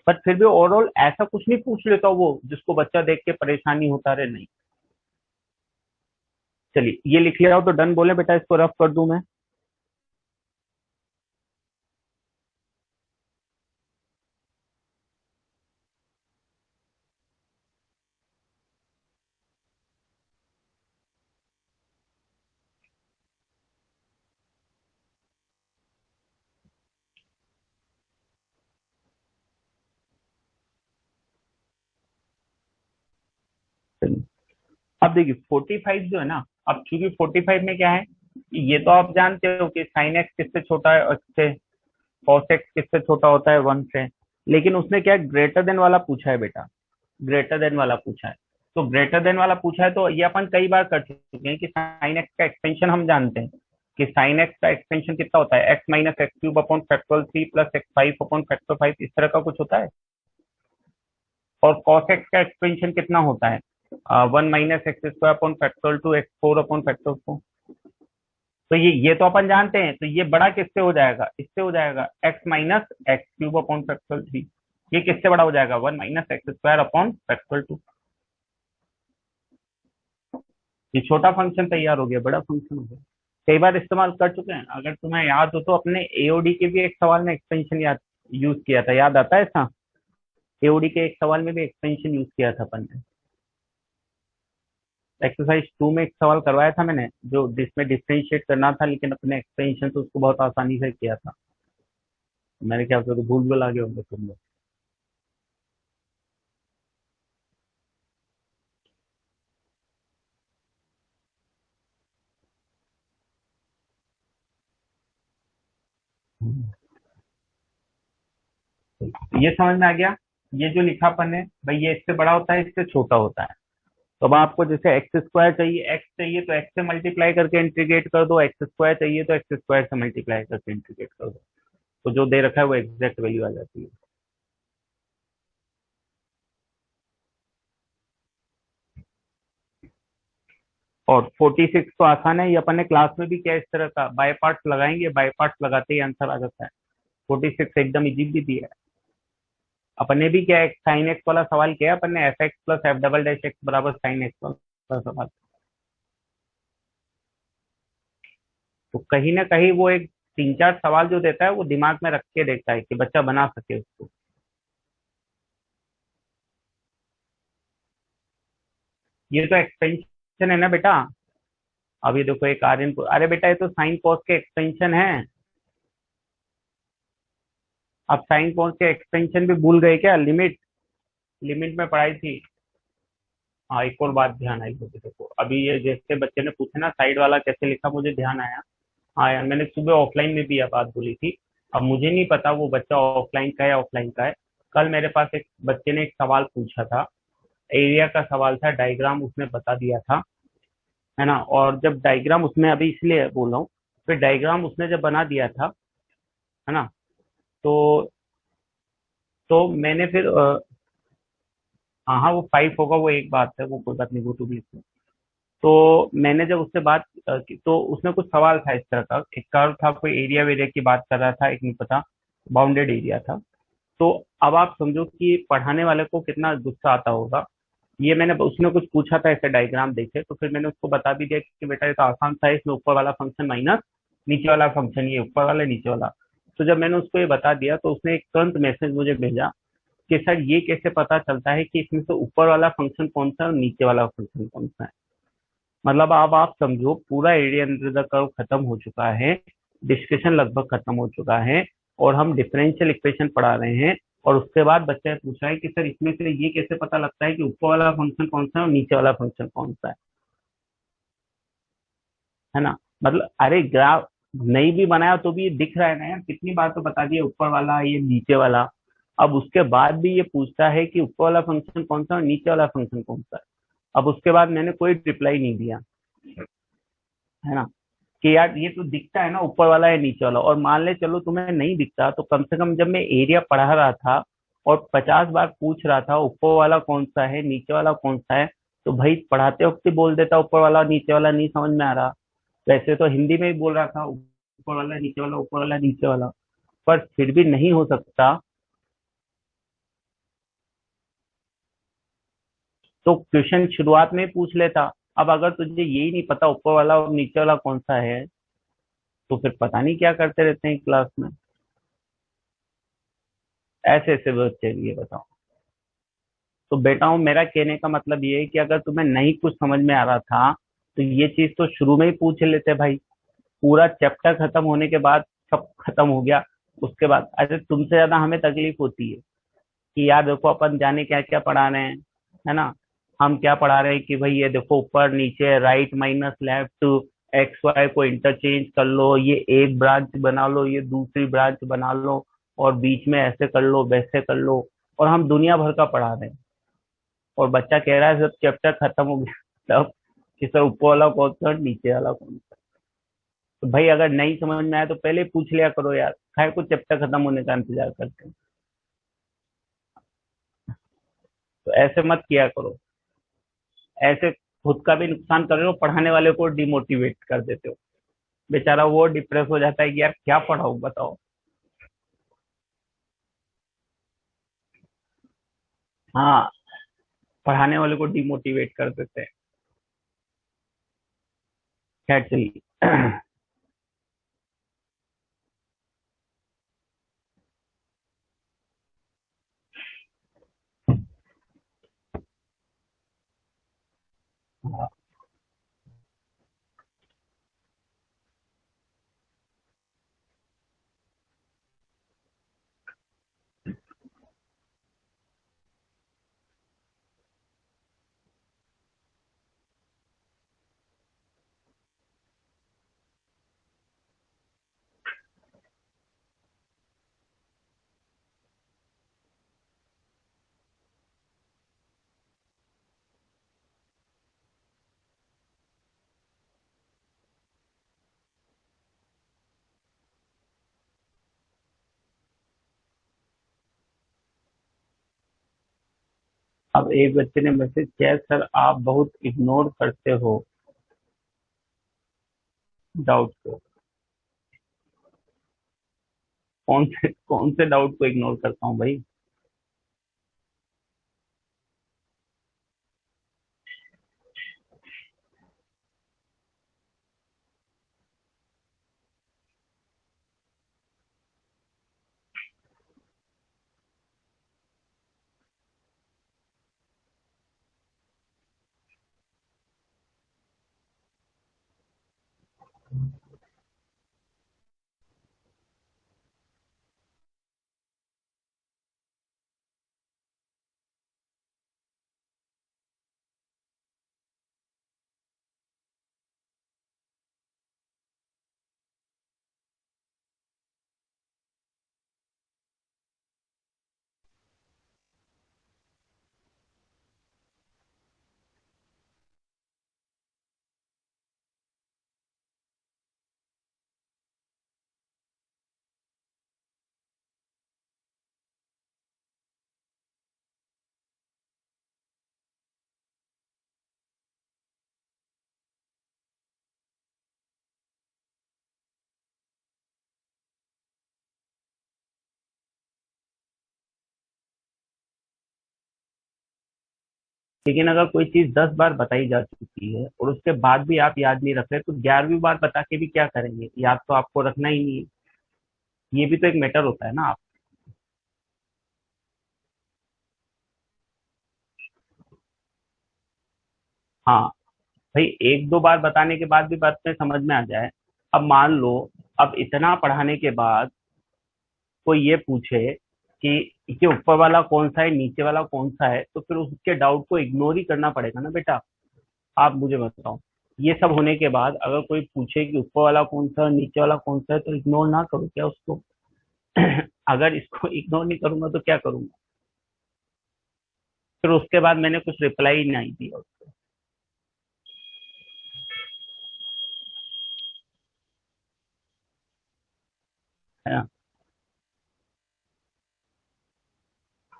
S1: पर फिर भी ओवरऑल ऐसा कुछ नहीं पूछ लेता वो जिसको बच्चा देख के परेशानी होता रहे, नहीं। चलिए ये लिख लिया हो तो डन बोले बेटा, इसको रफ कर दूं मैं। चलिए, अब देखिए 45 जो है ना, अब चूंकि 45 में क्या है, ये तो आप जानते हो कि साइन एक्स किससे छोटा है, और इससे कॉस एक्स किससे छोटा होता है, 1 से। लेकिन उसने क्या ग्रेटर देन वाला पूछा है बेटा, ग्रेटर देन वाला पूछा है। तो ग्रेटर देन वाला पूछा है तो ये अपन कई बार कर चुके हैं कि साइन एक्स का एक्सपेंशन हम जानते हैं कि साइन एक्स का एक्सपेंशन कितना होता है, x minus x cube upon factorial 3 plus x 5 upon factor 5, इस तरह का कुछ होता है। और कॉस एक्स का एक्सपेंशन कितना होता है, 1 - x² upon factorial 2 x4 upon factorial 4। तो ये तो अपन जानते हैं, तो ये बड़ा किससे हो जाएगा, इससे हो जाएगा, x minus x cube upon factorial 3। ये किससे बड़ा हो जाएगा, 1 - x² अपॉन फैक्टोरियल 2। ये छोटा फंक्शन तैयार हो गया, बड़ा फंक्शन हो गया। कई बार इस्तेमाल कर चुके हैं, अगर तुम्हें याद हो तो अपने एओडी के भी एक सवाल में एक्सपेंशन याद यूज किया था, याद आता है ऐसा। एओडी के एक सवाल में भी एक्सपेंशन यूज किया था अपन ने। एक्सरसाइज 2 में एक सवाल करवाया था मैंने, जो जिसमें डिफरेंशिएट करना था, लेकिन अपने एक्सपेंशन तो उसको बहुत आसानी से किया था। मैंने क्या तो भूल भूल आ गए होंगे तुम लोग। ये समझ में आ गया। ये जो लिखा अपन है भाई, ये इससे बड़ा होता है, इससे छोटा होता है। तो अब आपको जैसे एक्स स्क्वायर चाहिए, एक्स चाहिए तो एक्स से मल्टीप्लाई करके इंटीग्रेट कर दो, एक्स स्क्वायर चाहिए तो एक्स स्क्वायर से मल्टीप्लाई करके इंटीग्रेट कर दो, तो जो दे रखा है वो एग्जैक्ट वैल्यू आ जाती है। और 46 तो आसान है, ये अपन ने क्लास में भी किया इस तरह का, बाय पार्ट्स लगाएंगे, बाय पार्ट्स लगाते ही आंसर आ जाता है। 46 एकदम इजी भी दिया है। अपन ने भी क्या है, साइन एक्स वाला सवाल किया है अपन ने, F x plus F double dash x बराबर साइन एक्स वाला सवाल। तो कहीं ना कहीं वो एक तीन चार सवाल जो देता है वो दिमाग में रख के देखता है कि बच्चा बना सके उसको। ये तो एक्सटेंशन है ना बेटा। अब ये देखो एक आर इनपुट, अरे बेटा ये तो साइन कॉस के एक्सटेंशन है। अब साइन कॉस के एक्सटेंशन भी भूल गए क्या? लिमिट, लिमिट में पढ़ाई थी। हाँ एक और बात ध्यान आई मुझे, देखो अभी ये जैसे बच्चे ने पूछा ना साइड वाला कैसे लिखा, मुझे ध्यान आया। हाँ यार, मैंने सुबह ऑफलाइन में भी यह बात बोली थी। अब मुझे नहीं पता वो बच्चा ऑफलाइन का है या ऑफलाइन का है। कल मेरे पास एक बच्चे ने एक सवाल पूछा था, एरिया का सवाल था, डायग्राम उसने बता दिया था, है ना। और जब डायग्राम उसने, अभी इसलिए बोल रहा हूँ, फिर डायग्राम उसने जब बना दिया था, है ना, तो मैंने फिर हाँ हाँ वो 5 होगा, वो एक बात है, वो कोई बात नहीं, वो तो भी। तो मैंने जब उससे बात की, तो उसने कुछ सवाल था इस तरह का, एक कर्व था, कोई एरिया वेरिया की बात कर रहा था, एक नहीं पता, बाउंडेड एरिया था। तो अब आप समझो कि पढ़ाने वाले को कितना गुस्सा आता होगा। ये मैंने, उसने कुछ पूछा था ऐसे डायग्राम देखे, तो फिर मैंने उसको बता भी दिया कि बेटा ये तो आसान सा है, इसमें ऊपर वाला फंक्शन माइनस नीचे वाला फंक्शन, ये ऊपर वाला नीचे वाला। तो जब मैंने उसको ये बता दिया तो उसने एक तुरंत मैसेज मुझे भेजा कि सर ये कैसे पता चलता है कि इसमें से ऊपर वाला फंक्शन कौन सा है और नीचे वाला फंक्शन कौन सा है। मतलब अब आप समझो पूरा एरिया अंडर द कर्व खत्म हो चुका है, डिस्कशन लगभग खत्म हो चुका है, और हम डिफरेंशियल इक्वेशन पढ़ा रहे हैं। और उसके बाद बच्चे ने पूछा है कि सर इसमें से ये कैसे पता लगता है कि ऊपर वाला फंक्शन कौन सा है और नीचे वाला फंक्शन कौन सा है ना। मतलब अरे ग्राफ नहीं भी बनाया तो भी ये दिख रहा है ना यार, कितनी बार तो बता दिया ऊपर वाला ये नीचे वाला। अब उसके बाद भी ये पूछता है कि ऊपर वाला फंक्शन कौन सा और नीचे वाला फंक्शन कौन सा है। अब उसके बाद मैंने कोई रिप्लाई नहीं दिया, है ना, कि यार ये तो दिखता है ना ऊपर वाला है नीचे वाला, और मान ले चलो तुम्हें नहीं दिखता तो कम से कम जब मैं एरिया पढ़ा रहा था और 50 बार पूछ रहा था ऊपर वाला कौन सा है नीचे वाला कौन सा है, तो भाई पढ़ाते वक्त ही बोल देता ऊपर वाला नीचे वाला नहीं समझ में आ रहा। वैसे तो हिंदी में ही बोल रहा था ऊपर वाला नीचे वाला ऊपर वाला नीचे वाला, पर फिर भी नहीं हो सकता। तो क्वेश्चन शुरुआत में ही पूछ लेता। अब अगर तुझे यही नहीं पता ऊपर वाला और नीचे वाला कौन सा है, तो फिर पता नहीं क्या करते रहते हैं क्लास में। ऐसे ऐसे बच्चे, ये बताओ। तो बेटा मेरा कहने का मतलब ये है कि अगर तुम्हें नहीं कुछ समझ में आ रहा था तो ये चीज तो शुरू में ही पूछ लेते भाई। पूरा चैप्टर खत्म होने के बाद सब खत्म हो गया, उसके बाद अरे तुमसे ज्यादा हमें तकलीफ होती है कि यार देखो अपन जाने क्या क्या पढ़ा रहे हैं, है ना। हम क्या पढ़ा रहे हैं कि भाई ये देखो ऊपर नीचे right minus left, x y को इंटरचेंज कर लो, ये एक ब्रांच बना लो, ये दूसरी ब्रांच बना लो, और बीच में ऐसे कर लो वैसे कर लो, और हम दुनिया भर का पढ़ा रहे हैं। और बच्चा कह रहा है जब चैप्टर खत्म हो गया तब कि सर ऊपर वाला कौन सा और नीचे वाला कौन सा। तो भाई अगर नहीं समझ में आया तो पहले ही पूछ लिया करो यार, खाए को चैप्टर खत्म होने का इंतजार करते हैं। तो ऐसे मत किया करो, ऐसे खुद का भी नुकसान कर रहे हो, पढ़ाने वाले को डिमोटिवेट कर देते हो। बेचारा वो डिप्रेस हो जाता है कि यार क्या पढ़ाऊं बताओ। हाँ, पढ़ाने वाले को डिमोटिवेट कर देते हैं। खैर चलिए। अब एक बच्चे ने मैसेज किया है, सर आप बहुत इग्नोर करते हो डाउट को। कौन से डाउट को इग्नोर करता हूँ भाई? लेकिन अगर कोई चीज 10 बार बताई जा चुकी है और उसके बाद भी आप याद नहीं रख रहे, तो 11वीं बार बता के भी क्या करेंगे? याद तो आपको रखना ही नहीं है। ये भी तो एक मैटर होता है ना आप। हाँ भाई, एक दो बार बताने के बाद भी बात में समझ में आ जाए। अब मान लो, अब इतना पढ़ाने के बाद कोई ये पूछे कि ये ऊपर वाला कौन सा है, नीचे वाला कौन सा है, तो फिर उसके डाउट को इग्नोर ही करना पड़ेगा ना बेटा। आप मुझे बताओ, ये सब होने के बाद अगर कोई पूछे कि ऊपर वाला कौन सा है, नीचे वाला कौन सा है, तो इग्नोर ना करो क्या उसको? अगर इसको इग्नोर नहीं करूंगा तो क्या करूंगा? फिर उसके बाद मैंने कुछ रिप्लाई नहीं दिया उसको, है ना?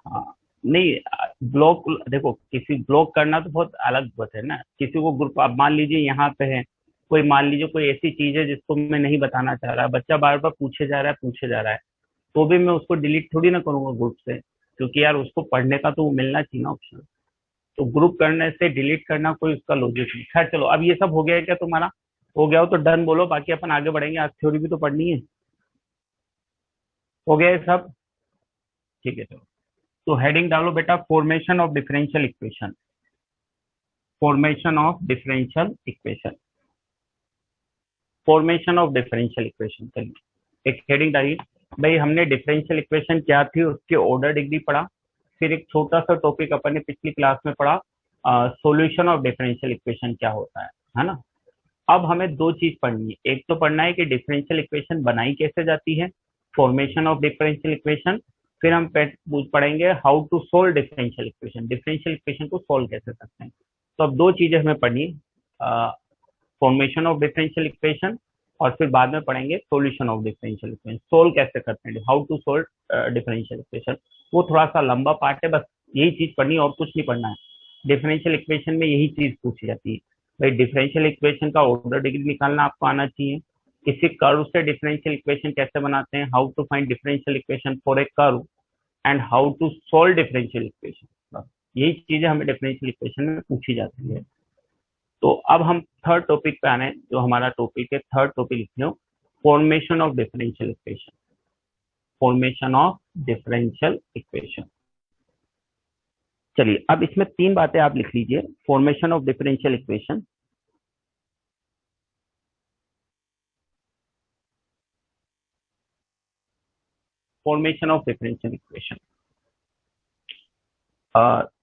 S1: हाँ। नहीं, ब्लॉक देखो, किसी ब्लॉक करना तो बहुत अलग बात है ना। किसी को ग्रुप, आप मान लीजिए यहाँ पे है कोई, मान लीजिए कोई ऐसी चीज है जिसको मैं नहीं बताना चाह रहा, बच्चा बार बार पूछे जा रहा है पूछे जा रहा है, तो भी मैं उसको डिलीट थोड़ी ना करूंगा ग्रुप से, क्योंकि यार उसको पढ़ने का तो मिलना चाहिए ना ऑप्शन। तो ग्रुप करने से डिलीट करना कोई उसका लॉजिक नहीं। खैर चलो, अब ये सब हो गया है क्या तुम्हारा? हो गया हो तो डन बोलो, बाकी अपन आगे बढ़ेंगे, आज थ्योरी भी तो पढ़नी है। हो गया है सब? ठीक है चलो। तो हेडिंग डालो बेटा, formation of differential equation. Formation of differential equation. Formation of differential equation, चलिए एक हेडिंग डालिए। भाई हमने डिफरेंशियल इक्वेशन क्या थी उसके ऑर्डर डिग्री पढ़ा। फिर एक छोटा सा टॉपिक अपन ने पिछली क्लास में पढ़ा, सॉल्यूशन ऑफ डिफरेंशियल इक्वेशन क्या होता है ना? अब हमें दो चीज पढ़नी है। एक तो पढ़ना है कि डिफरेंशियल इक्वेशन बनाई कैसे जाती है, फॉर्मेशन ऑफ डिफरेंशियल इक्वेशन। फिर हम पढ़ेंगे how to solve differential equation, differential equation को सोल्व कैसे करते हैं। तो अब दो चीजें हमें पढ़नी है, फॉर्मेशन ऑफ डिफरेंशियल इक्वेशन, और फिर बाद में पढ़ेंगे solution of differential equation, solve कैसे करते हैं, how to solve differential equation. वो थोड़ा सा लंबा पार्ट है, बस यही चीज पढ़नी है और कुछ नहीं पढ़ना है। डिफरेंशियल इक्वेशन में यही चीज पूछी जाती है। भाई डिफरेंशियल इक्वेशन का ऑर्डर डिग्री निकालना आपको आना चाहिए। किसी कर्व से डिफरेंशियल इक्वेशन कैसे बनाते हैं, how to find differential equation for a curve, and how to solve differential equation. यही चीजें हमें डिफरेंशियल इक्वेशन में पूछी जाती है। तो अब हम थर्ड टॉपिक पे आने, जो हमारा टॉपिक है, थर्ड टॉपिक लिख लो, formation of differential equation. Formation of differential equation. चलिए अब इसमें तीन बातें आप लिख लीजिए। Formation of differential equation, formation of differential equation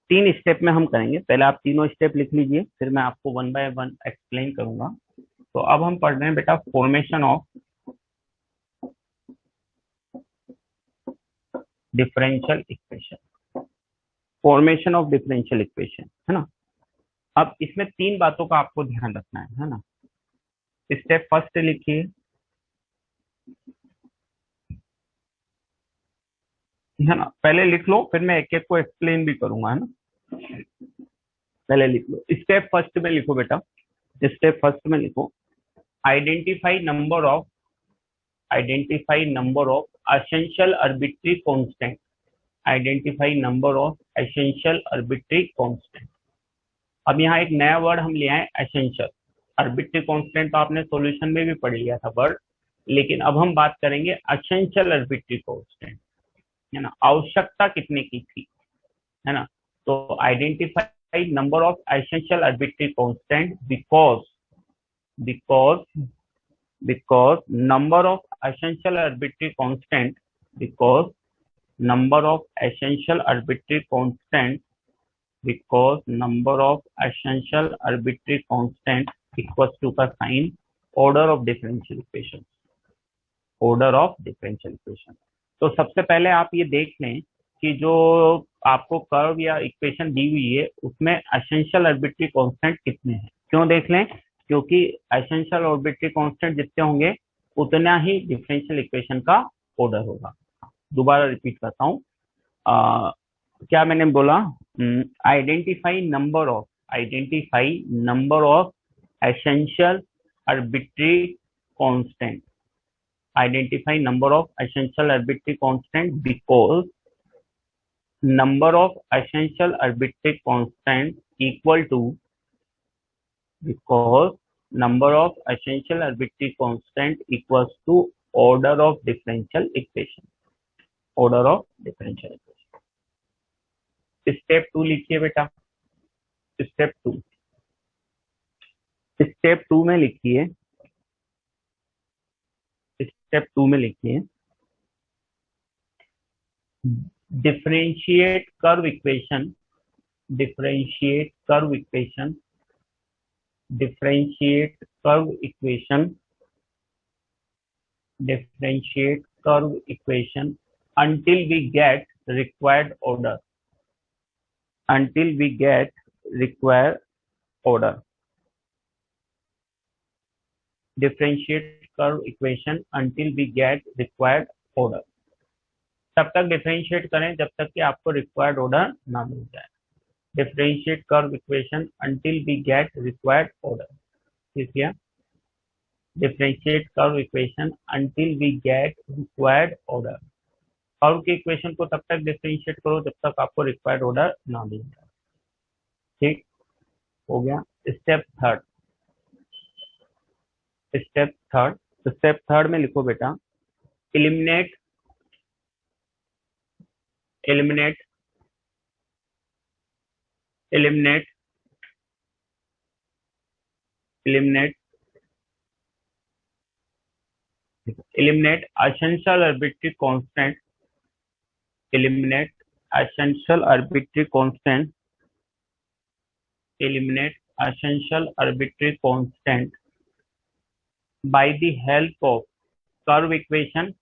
S1: तीन स्टेप में हम करेंगे। पहले आप तीनों स्टेप लिख लीजिए, फिर मैं आपको वन बाय वन एक्सप्लेन करूंगा। तो अब हम पढ़ रहे हैं बेटा formation of differential equation. Formation of differential equation, है ना? अब इसमें तीन बातों का आपको ध्यान रखना है ना? स्टेप फर्स्ट लिखिए, है ना? पहले लिख लो, फिर मैं एक एक को एक्सप्लेन भी करूंगा, है ना? पहले लिख लो, स्टेप फर्स्ट में लिखो बेटा, स्टेप फर्स्ट में लिखो, identify number of, identify number of essential arbitrary constant, identify number of essential arbitrary constant. अब यहाँ एक नया वर्ड हम ले आए, एसेंशियल। आर्बिट्री कांस्टेंट तो आपने सॉल्यूशन में भी पढ़ लिया था वर्ड, लेकिन अब हम बात करेंगे एसेंशियल आर्बिट्री कांस्टेंट, है ना, आवश्यकता कितने की थी, है ना। तो identify number of essential arbitrary constant because, because because number of essential arbitrary constant, because number of essential arbitrary constant, because number of essential arbitrary constant equals to का sign order of differential equation, order of differential equation। तो सबसे पहले आप ये देख लें कि जो आपको कर्व या इक्वेशन दी हुई है उसमें एसेंशियल आर्बिट्री कांस्टेंट कितने हैं। क्यों देख लें, क्योंकि एसेंशियल आर्बिट्री कांस्टेंट जितने होंगे उतना ही डिफरेंशियल इक्वेशन का ऑर्डर होगा। दोबारा रिपीट करता हूँ, क्या मैंने बोला, identify number of, identify number of essential arbitrary constant, identify number of essential arbitrary constant because number of essential arbitrary constant equal to, because number of essential arbitrary constant equals to order of differential equation, order of differential equation। Step 2 लिखिए बेटा, step 2, step 2 में लिखिए, step 2 में लिखिए, differentiate curve equation, differentiate curve equation, differentiate curve equation, differentiate curve equation until we get required order, until we get required order, differentiate curve equation until we get required order। तब तक differentiate करें जब तक कि आपको required order ना मिल जाए। Differentiate curve equation until we get required order, ठीक है, differentiate curve equation until we get required order. Curve के इक्वेशन को तब तक डिफरेंशिएट करो जब तक आपको रिक्वायर्ड ऑर्डर ना मिल जाए। ठीक हो गया। Step third, step third, step third में लिखो बेटा, eliminate, eliminate, eliminate, eliminate, eliminate essential arbitrary constant, eliminate essential arbitrary constant, eliminate essential arbitrary constant by the help of curve equation,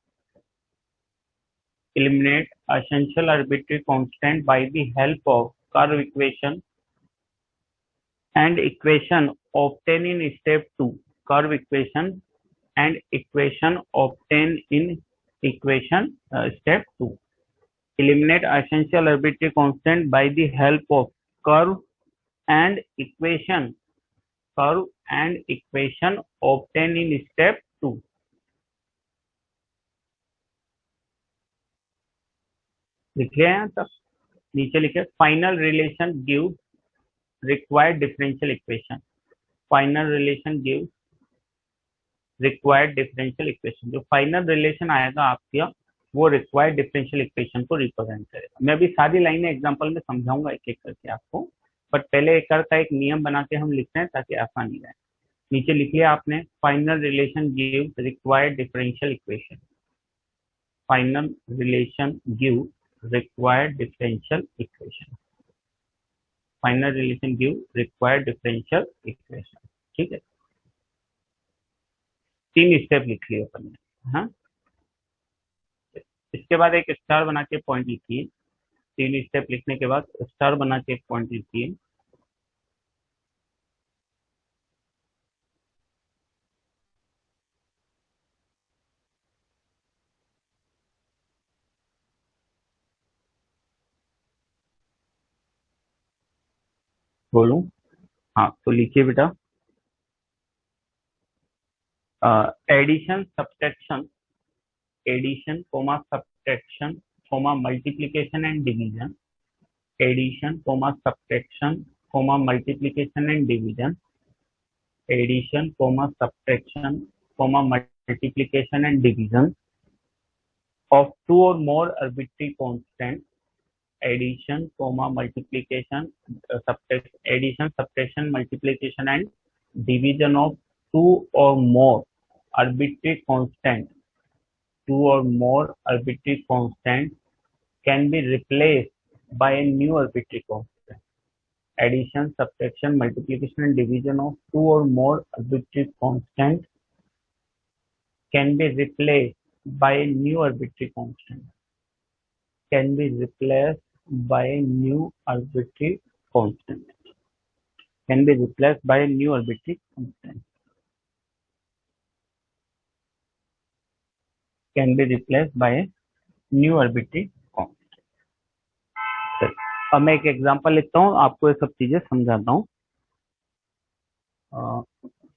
S1: eliminate essential arbitrary constant by the help of curve equation and equation obtained in step 2, curve equation and equation obtained in equation step 2, eliminate essential arbitrary constant by the help of curve and equation, curve and equation obtained in step 2। लिखे हैं तब, नीचे लिखे final relation give required differential equation, final relation give required differential equation. जो final relation आएगा आपका वो required differential equation को रिप्रेजेंट करेगा। मैं अभी सारी लाइनें एग्जांपल में समझाऊंगा एक एक करके आपको, बट पहले एक का एक नियम बना के हम लिखते हैं ताकि आसान नहीं रहे। नीचे लिख लिया आपने, final relation give required differential equation, final relation give required differential equation, final relation give required differential equation. ठीक है, 3 स्टेप लिख लिए अपन ने। हाँ, इसके बाद एक स्टार बना के पॉइंट लिखिए, 3 स्टेप लिखने के बाद स्टार बना के एक पॉइंट लिखिए। बोलूं? हाँ तो लिखिए बेटा, addition subtraction, addition comma subtraction comma multiplication and division, addition comma subtraction comma multiplication and division, addition comma subtraction comma multiplication and division of two or more arbitrary constants, addition comma multiplication, addition subtraction multiplication and division of two or more arbitrary constant, two or more arbitrary constant can be replaced by a new arbitrary constant. Addition subtraction multiplication and division of two or more arbitrary constant can be replaced by a new arbitrary constant, can be replaced by a new arbitrary constant, can be replaced by a new arbitrary constant, can be replaced by a new arbitrary constant. अब मैं एक example लिखता हूँ, आपको ये सब चीजें समझाता हूँ.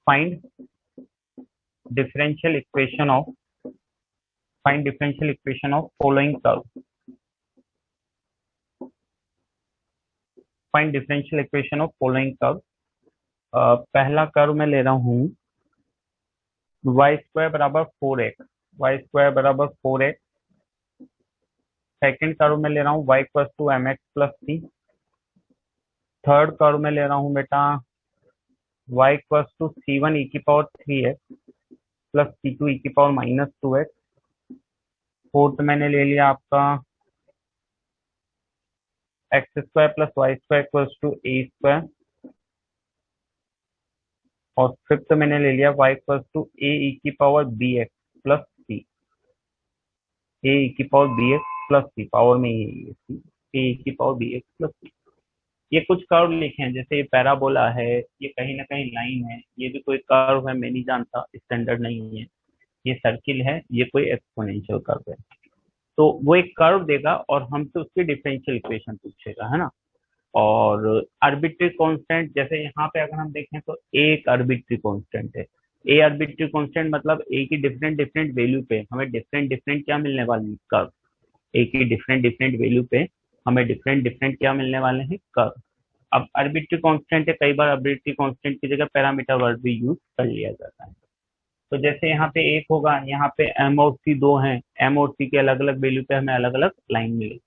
S1: Find differential equation of, find differential equation of following curve. Find differential equation of following curve. पहला कर्व मैं ले रहा हूँ y स्क्वायर बराबर 4x, y स्क्वायर बराबर 4x. सेकंड कर्व में ले रहा हूँ y equal to mx plus c. Third curve में ले रहा हूँ बेटा y equal to c1 e की power 3x plus c2 e की पावर माइनस 2x. फोर्थ मैंने ले लिया आपका x square plus y square equal to a square. और फिफ्थ मैंने ले लिया y equal to a e की power b x plus c, a e की power b x plus c, power में ही सी, ए ई की power b x plus c. ये कुछ कर्व लिखे हैं, जैसे ये पैराबोला है, ये कहीं ना कहीं लाइन है, ये भी कोई कर्व है, मैं नहीं जानता, स्टैंडर्ड नहीं है. ये सर्किल है, ये कोई एक्सपोनेंशियल कर्व है. तो वो एक कर्व देगा और हमसे उसकी डिफरेंशियल इक्वेशन पूछेगा, है ना. और आर्बिट्री कांस्टेंट, जैसे यहाँ पे अगर हम देखें तो एक आर्बिट्री कांस्टेंट है. ए आर्बिट्री कांस्टेंट मतलब ए की डिफरेंट डिफरेंट वैल्यू पे हमें डिफरेंट डिफरेंट क्या मिलने वाली है, कर्व. ए की डिफरेंट डिफरेंट वैल्यू पे हमें डिफरेंट डिफरेंट क्या मिलने वाले हैं, कर्व. अब आर्बिट्री कांस्टेंट है, कई बार आर्बिट्री कांस्टेंट की जगह पैरामीटर वर्ड भी यूज कर लिया जाता है. तो जैसे यहाँ पे एक होगा, यहाँ पे एम और सी दो हैं, एम और सी के अलग अलग वैल्यू पे हमें अलग अलग लाइन मिलेगी.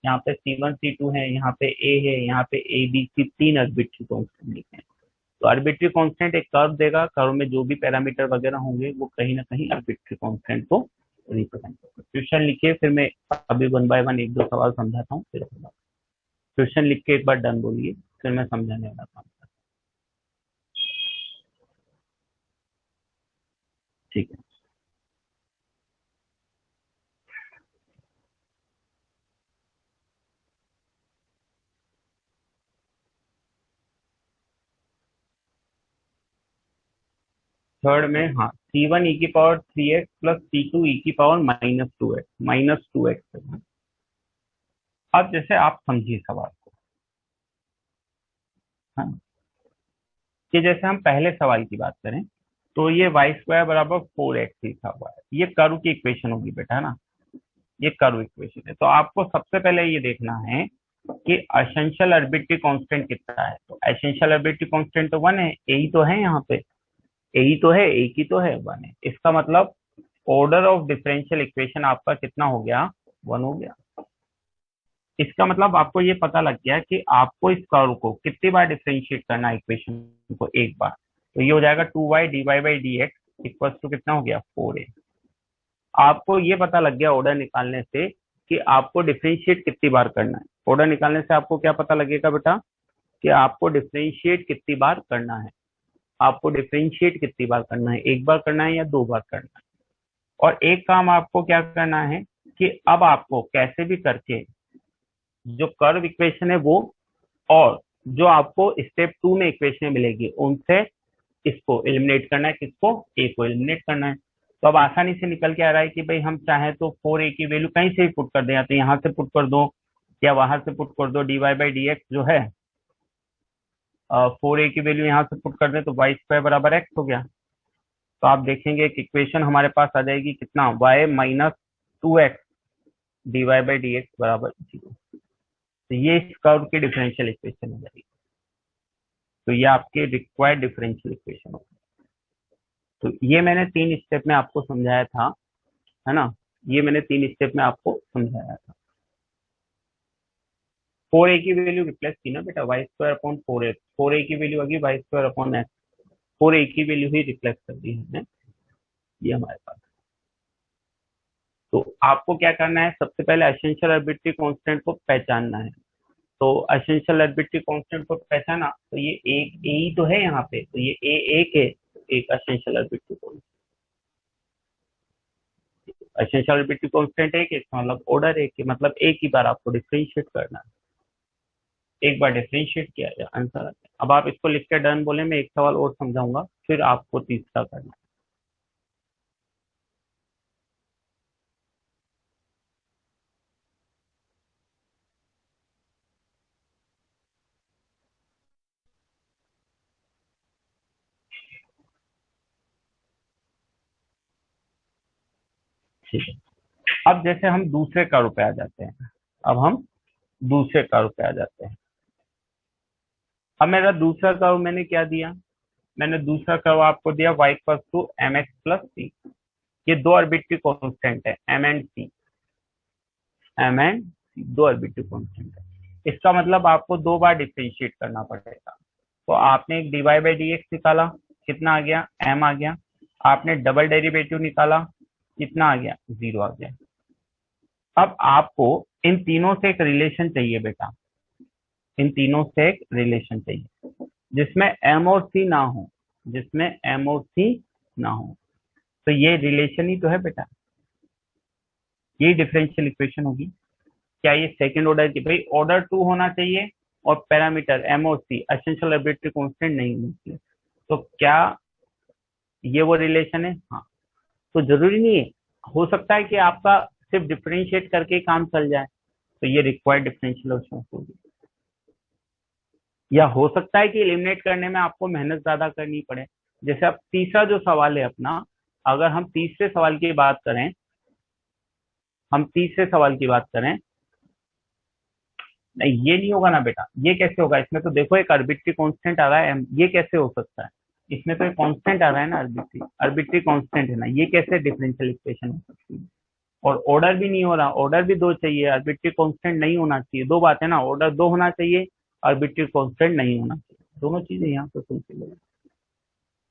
S1: यहाँ पे C1 C2 है, यहाँ पे A है, यहाँ पे A B C तीन आर्बिट्री कांस्टेंट लिखे हैं. तो आर्बिट्री कांस्टेंट एक कर्व देगा, कर्व में जो भी पैरामीटर वगैरह होंगे वो कहीं ना कहीं आर्बिट्री कांस्टेंट को रिप्रेजेंट करते हैं. क्वेश्चन लिखिए, फिर मैं अभी वन बाय वन एक दो सवाल समझाता हूँ. फिर क्वेश्चन लिख के एक बार डन बोलिए, फिर मैं समझाने वाला काम. ठीक है. थर्ड में हाँ, C1 e की power 3x plus C2 e की power minus 2x, minus 2x. अब जैसे आप समझिए सवाल को, हाँ, कि जैसे हम पहले सवाल की बात करें तो ये वाई स्क्वायर बराबर 4x लिखा हुआ है, ये कर्व की इक्वेशन होगी बेटा, है ना. ये कर्व इक्वेशन है. तो आपको सबसे पहले ये देखना है कि एसेंशियल आर्बिट्री कांस्टेंट कितना है. तो एसेंशियल आर्बिट्री कांस्टेंट तो 1 है, ए ही तो है, यहाँ पे ए ही तो है, ए की तो है 1 है. इसका मतलब ऑर्डर ऑफ डिफरेंशियल इक्वेशन आपका कितना हो गया, 1 हो गया. इसका मतलब आपको ये पता लग गया कि आपको इस कर्व को कितनी बार डिफरेंशिएट करना है, इक्वेशन को एक बार. तो ये हो जाएगा 2y dy by d x equal to कितना हो गया, 4a. आपको ये पता लग गया ऑर्डर निकालने से कि आपको डिफरेंशिएट कितनी बार करना है. ऑर्डर निकालने से आपको क्या पता लगेगा बेटा, कि आपको डिफरेंशिएट कितनी बार करना है. आपको डिफरेंशिएट कितनी बार करना है, एक बार करना है या दो बार करना है. और एक काम आपको क्या करना है कि अब आपको कैसे भी करके जो कर्व इक्वेशन है वो, और जो आपको स्टेप 2 में इक्वेशन मिलेगी उनसे इसको एलिमिनेट करना है. किसको, ए को एलिमिनेट करना है. तो अब आसानी से निकल के आ रहा है कि भाई हम चाहे तो 4a की वैल्यू कहीं से भी पुट कर दें, या तो यहाँ से पुट कर दो या वहां से पुट कर दो. dy बाई डी एक्स जो है 4a की वैल्यू यहाँ से पुट कर दें तो वाई स्क्वायर बराबर एक्स हो गया। तो आप देखेंगे एक इक्वेशन हमारे पास आ जाएगी कितना, y minus 2x dy by d x बराबर 0। तो ये इस कर्व की डिफरेंशियल इक्वेशन हो जाएगी। तो ये आपके रिक्वायर्ड डिफरेंशियल इक्वेशन हो। तो ये मैंने 3 स्टेप में आपको समझाया था, है ना, ये मैंने 3 स्टेप में आपको समझाया था। 4a की वैल्यू रिप्लेस की ना बेटा, Y square upon 4x, 4a की वैल्यू होगी Y square upon x, 4a की वैल्यू ही रिप्लेस कर दी हमने, ये हमारे पास। तो आपको क्या करना है, सबसे पहले एसेंशियल आर्बिट्री कांस्टेंट को पहचानना है। तो एसेंशियल आर्बिट्री कांस्टेंट को पहचाना, तो ये एक ए ही तो है यहाँ पे, तो ये ए एक है, एक essential arbitrary constant, essential arbitrary constant एक है, इसका मतलब ऑर्डर एक है, मतलब एक ही बार आपको डिफरेंशिएट करना है, एक बार डिफरेंशिएट किया जाए आंसर आता है। अब आप इसको लिख के डन बोले, मैं एक सवाल और समझाऊंगा, फिर आपको तीसरा करना है। ठीक है, अब जैसे हम दूसरे कर्व पे आ जाते हैं, अब हम दूसरे कर्व पे आ जाते हैं। अब मेरा दूसरा कर्व मैंने क्या दिया, मैंने दूसरा कर्व आपको दिया y equal to m x plus c. ये दो आर्बिट्री कांस्टेंट है, m and c, m and c दो आर्बिट्री कांस्टेंट है। इसका मतलब आपको दो बार डिफरेंशिएट करना पड़ेगा। तो आपने एक dy बाई डी एक्स निकाला, कितना आ गया, m आ गया। आपने डबल डेरिवेटिव निकाला, कितना आ गया, 0 आ गया। अब आपको इन तीनों से एक रिलेशन चाहिए बेटा, इन तीनों से एक रिलेशन चाहिए जिसमें m और c ना हो, जिसमें m और c ना हो। तो ये रिलेशन ही तो है बेटा, ये डिफरेंशियल इक्वेशन होगी। क्या ये सेकंड ऑर्डर की, भाई ऑर्डर 2 होना चाहिए और पैरामीटर m और c एसेंशियल आर्बिट्री कांस्टेंट नहीं होनी चाहिए। तो क्या ये वो रिलेशन है? हाँ। तो जरूरी नहीं है, हो सकता है कि आपका सिर्फ डिफरेंशिएट करके ही काम चल जाए, तो ये रिक्वायर्ड डिफरेंशियल होगी। या हो सकता है कि एलिमिनेट करने में आपको मेहनत ज्यादा करनी पड़े। जैसे अब तीसरा जो सवाल है अपना, अगर हम तीसरे सवाल की बात करें, हम तीसरे सवाल की बात करें, नहीं ये नहीं होगा ना बेटा, ये कैसे होगा, इसमें तो देखो एक आर्बिट्री कांस्टेंट आ रहा है m, ये कैसे हो सकता है, इसमें तो एक कांस्टेंट आ रहा है ना, आर्बिट्री आर्बिट्री कांस्टेंट है ना, ये कैसे डिफरेंशियल इक्वेशन हो सकती है। और ऑर्डर भी नहीं हो रहा, ऑर्डर भी दो चाहिए, आर्बिट्री कांस्टेंट नहीं होना चाहिए, दो बात है ना, ऑर्डर दो होना चाहिए, आर्बिट्री कांस्टेंट नहीं होना चाहिए, दोनों चीजें यहाँ पे फुलफिल हो।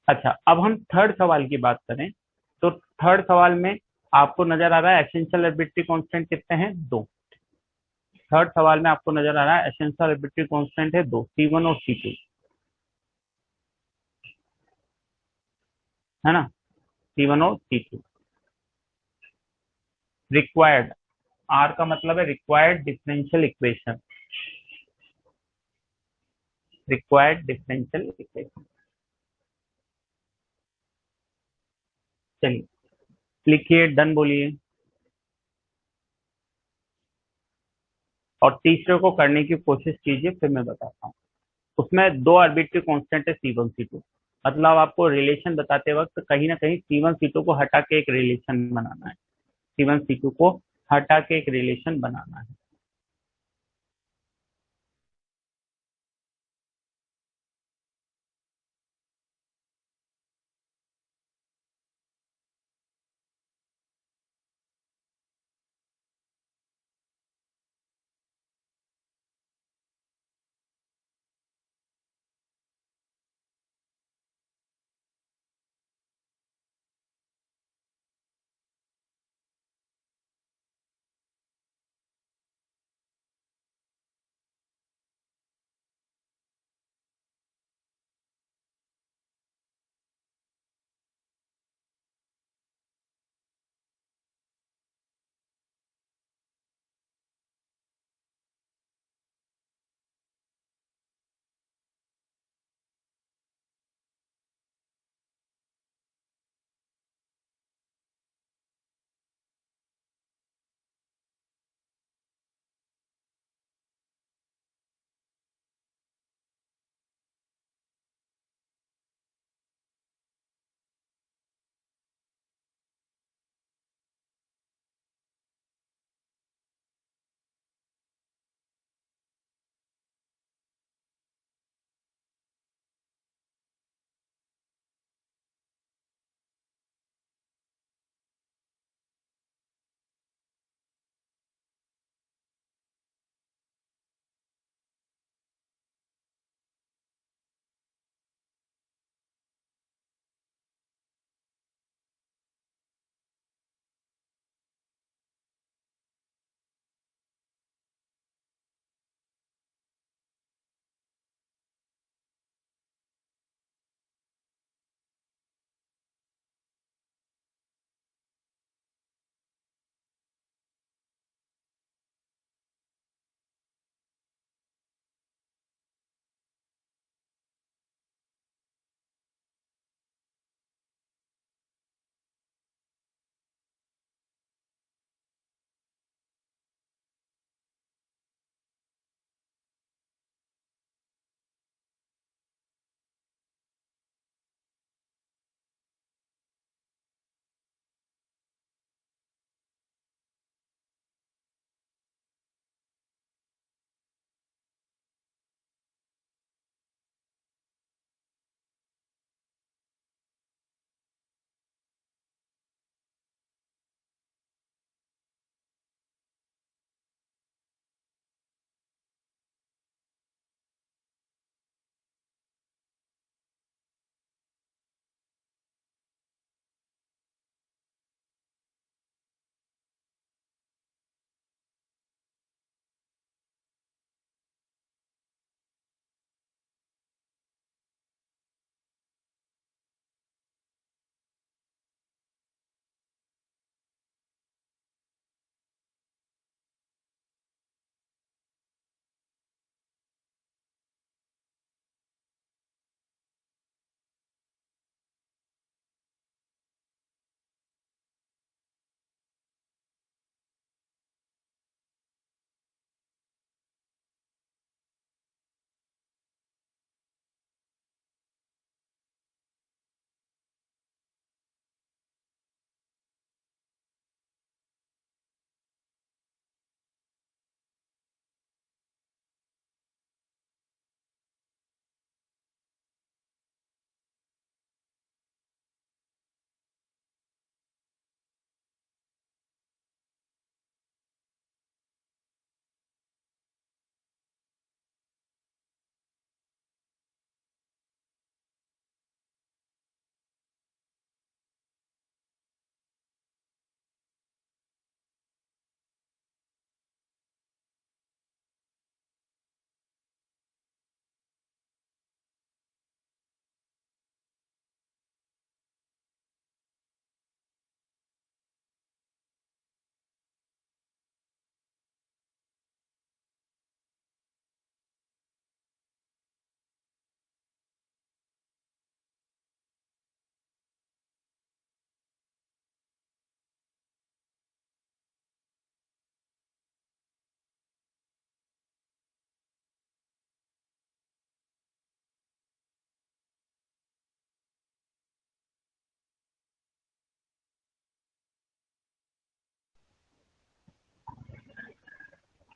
S1: अच्छा, अब हम थर्ड सवाल की बात करें, तो थर्ड सवाल में आपको नजर आ रहा है एसेंशियल आर्बिट्री कांस्टेंट कितने हैं, दो। थर्ड सवाल में आपको नजर आ रहा है एसेंशियल आर्बिट्री कांस्टेंट है दो, C1 और C2, है ना, C1 और C2। रिक्वायर्ड, R का मतलब है required differential equation, required differential equation. चलिए लिखिए, डन बोलिए। और तीसरे को करने की कोशिश कीजिए, फिर मैं बताता हूँ। उसमें दो आर्बिट्री कांस्टेंट है C1 C2, मतलब आपको रिलेशन बताते वक्त कहीं ना कहीं C1 C2 को हटा के एक रिलेशन बनाना है, C1 C2 को हटा के एक रिलेशन बनाना है।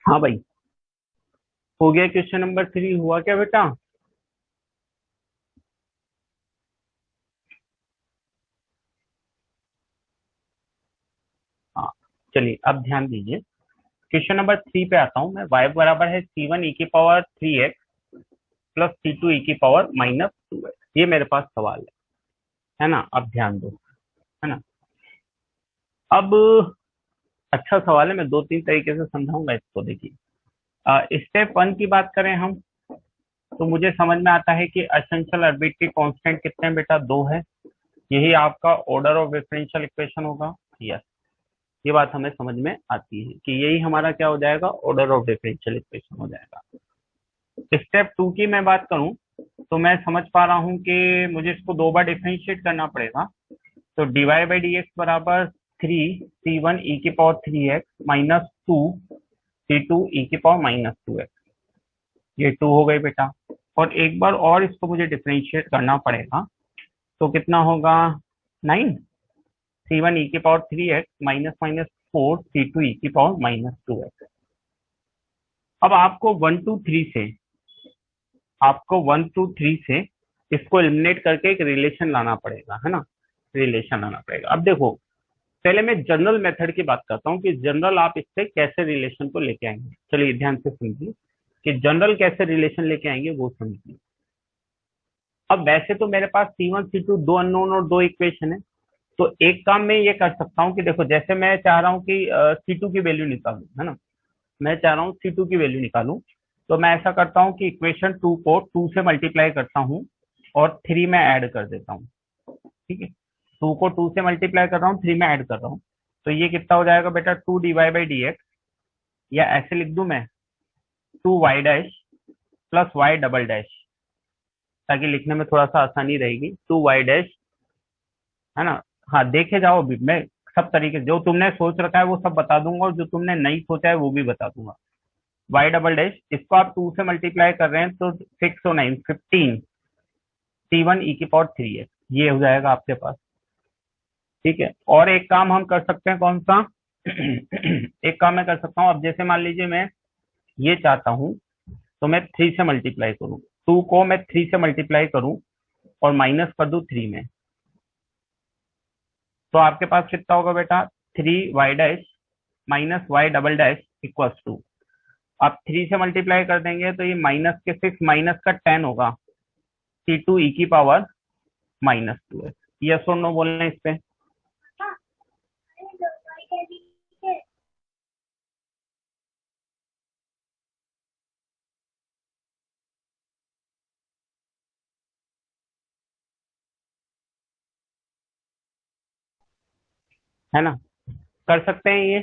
S1: हाँ भाई, हो गया क्वेश्चन नंबर 3, हुआ क्या बेटा? हाँ, चलिए अब ध्यान दीजिए। क्वेश्चन नंबर 3 पे आता हूँ मैं। y बराबर है c1 e की power 3x plus c2 e की पावर माइनस 2x, ये मेरे पास सवाल है ना? अब ध्यान दो, है ना? अब अच्छा सवाल है, मैं दो तीन तरीके से समझाऊंगा इसको। देखिए, स्टेप वन की बात करें हम, तो मुझे समझ में आता है कि असेंशियल आर्बिट्री कांस्टेंट कितने हैं बेटा? दो है। यही आपका ऑर्डर ऑफ डिफरेंशियल इक्वेशन होगा। यस, ये बात हमें समझ में आती है कि यही हमारा क्या हो जाएगा? ऑर्डर ऑफ डिफरेंशियल इक्वेशन हो जाएगा। स्टेप टू की मैं बात करूं, तो मैं समझ पा रहा हूं कि मुझे इसको दो बार डिफरेंशिएट करना पड़ेगा। तो डीवाई बाई डी एक्स बराबर 3 c1 e की power 3x minus 2 c2 e की पावर माइनस 2x, ये 2 हो गई बेटा। और एक बार और इसको मुझे डिफरेंशिएट करना पड़ेगा, तो कितना होगा? 9 c1 e की power 3x minus minus 4 c2 e की पावर माइनस 2x। अब आपको 1 2 3 से इसको एलिमिनेट करके एक रिलेशन लाना पड़ेगा, है ना? रिलेशन लाना पड़ेगा। अब देखो, पहले मैं जनरल मेथड की बात करता हूँ कि जनरल आप इससे कैसे रिलेशन को लेके आएंगे। चलिए ध्यान से समझिए कि जनरल कैसे रिलेशन लेके आएंगे, वो समझिए। अब वैसे तो मेरे पास C1 C2 दो अननोन और दो इक्वेशन है। तो एक काम मैं ये कर सकता हूँ कि देखो, जैसे मैं चाह रहा हूँ कि C2 की वैल्यू निकालूं, है ना? मैं चाह रहा हूँ C2 की वैल्यू निकालूं। तो मैं ऐसा करता हूँ कि इक्वेशन 2 को 2 से मल्टीप्लाई करता हूँ और 3 में ऐड कर देता हूँ। ठीक है, 2 को 2 से मल्टीप्लाई कर रहा हूँ, 3 में ऐड कर रहा हूँ। तो ये कितना हो जाएगा बेटा? 2 dy/dx, या ऐसे लिख दूं मैं, 2y dash plus y double dash, ताकि लिखने में थोड़ा सा आसानी रहेगी। 2y डैश, है ना? हाँ, देखे जाओ, अभी मैं सब तरीके जो तुमने सोच रखा है वो सब बता दूंगा, और जो तुमने नहीं सोचा है वो भी बता दूंगा। वाई डबल डैश, इसको आप 2 से मल्टीप्लाई कर रहे हैं तो 6 और 9 15 c1 e की पावर 3x, ये हो जाएगा आपके पास। ठीक है, और एक काम हम कर सकते हैं, कौन सा? एक काम मैं कर सकता हूँ। अब जैसे मान लीजिए मैं ये चाहता हूँ, तो मैं 3 से मल्टीप्लाई करूँ, 2 को मैं 3 से मल्टीप्लाई करूँ और माइनस कर दूं 3 में, तो आपके पास कितना होगा बेटा? 3y dash minus y double dash equals to, आप 3 से मल्टीप्लाई कर देंगे तो ये माइनस के 6 माइनस का 10 होगा, c2 e की पावर माइनस 2 है। यस और नो बोलना है इस पे? है ना? कर सकते हैं ये।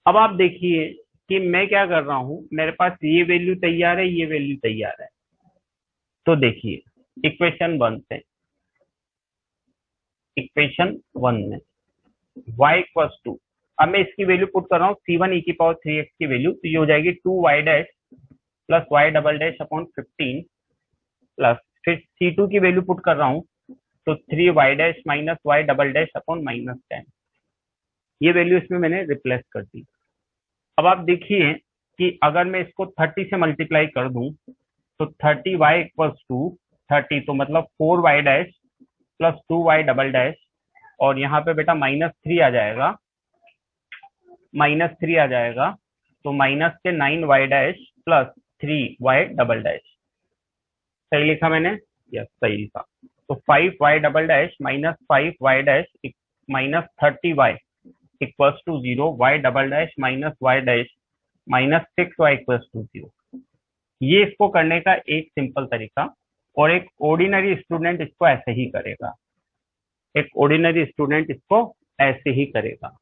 S1: अब आप देखिए कि मैं क्या कर रहा हूं, मेरे पास ये वैल्यू तैयार है, ये वैल्यू तैयार है। तो देखिए, इक्वेशन वन से, इक्वेशन वन में y इक्वल्स टू, अब मैं इसकी वैल्यू पुट कर रहा हूँ c1 e की पावर 3x की वैल्यू, तो ये हो जाएगी 2y dash plus y double dash upon 15 plus, फिर c2 की वैल्यू पुट कर रहा हूँ, तो 3y dash minus y double dash upon -10, ये वैल्यू इसमें मैंने रिप्लेस कर दी। अब आप देखिए कि अगर मैं इसको 30 से मल्टीप्लाई कर दूं, तो 30y इक्वल्स टू 30, तो मतलब 4y dash plus 2y double dash, और यहाँ पे बेटा माइनस थ्री आ जाएगा, तो माइनस के 9y dash plus 3y double dash. सही लिखा मैंने? यस, सही लिखा। तो 5y double dash minus 5y dash minus 30y equals to 0, y double dash minus y dash minus 6y equals to 0। ये इसको करने का एक सिंपल तरीका, और एक ऑर्डिनरी स्टूडेंट इसको ऐसे ही करेगा, एक ऑर्डिनरी स्टूडेंट इसको ऐसे ही करेगा।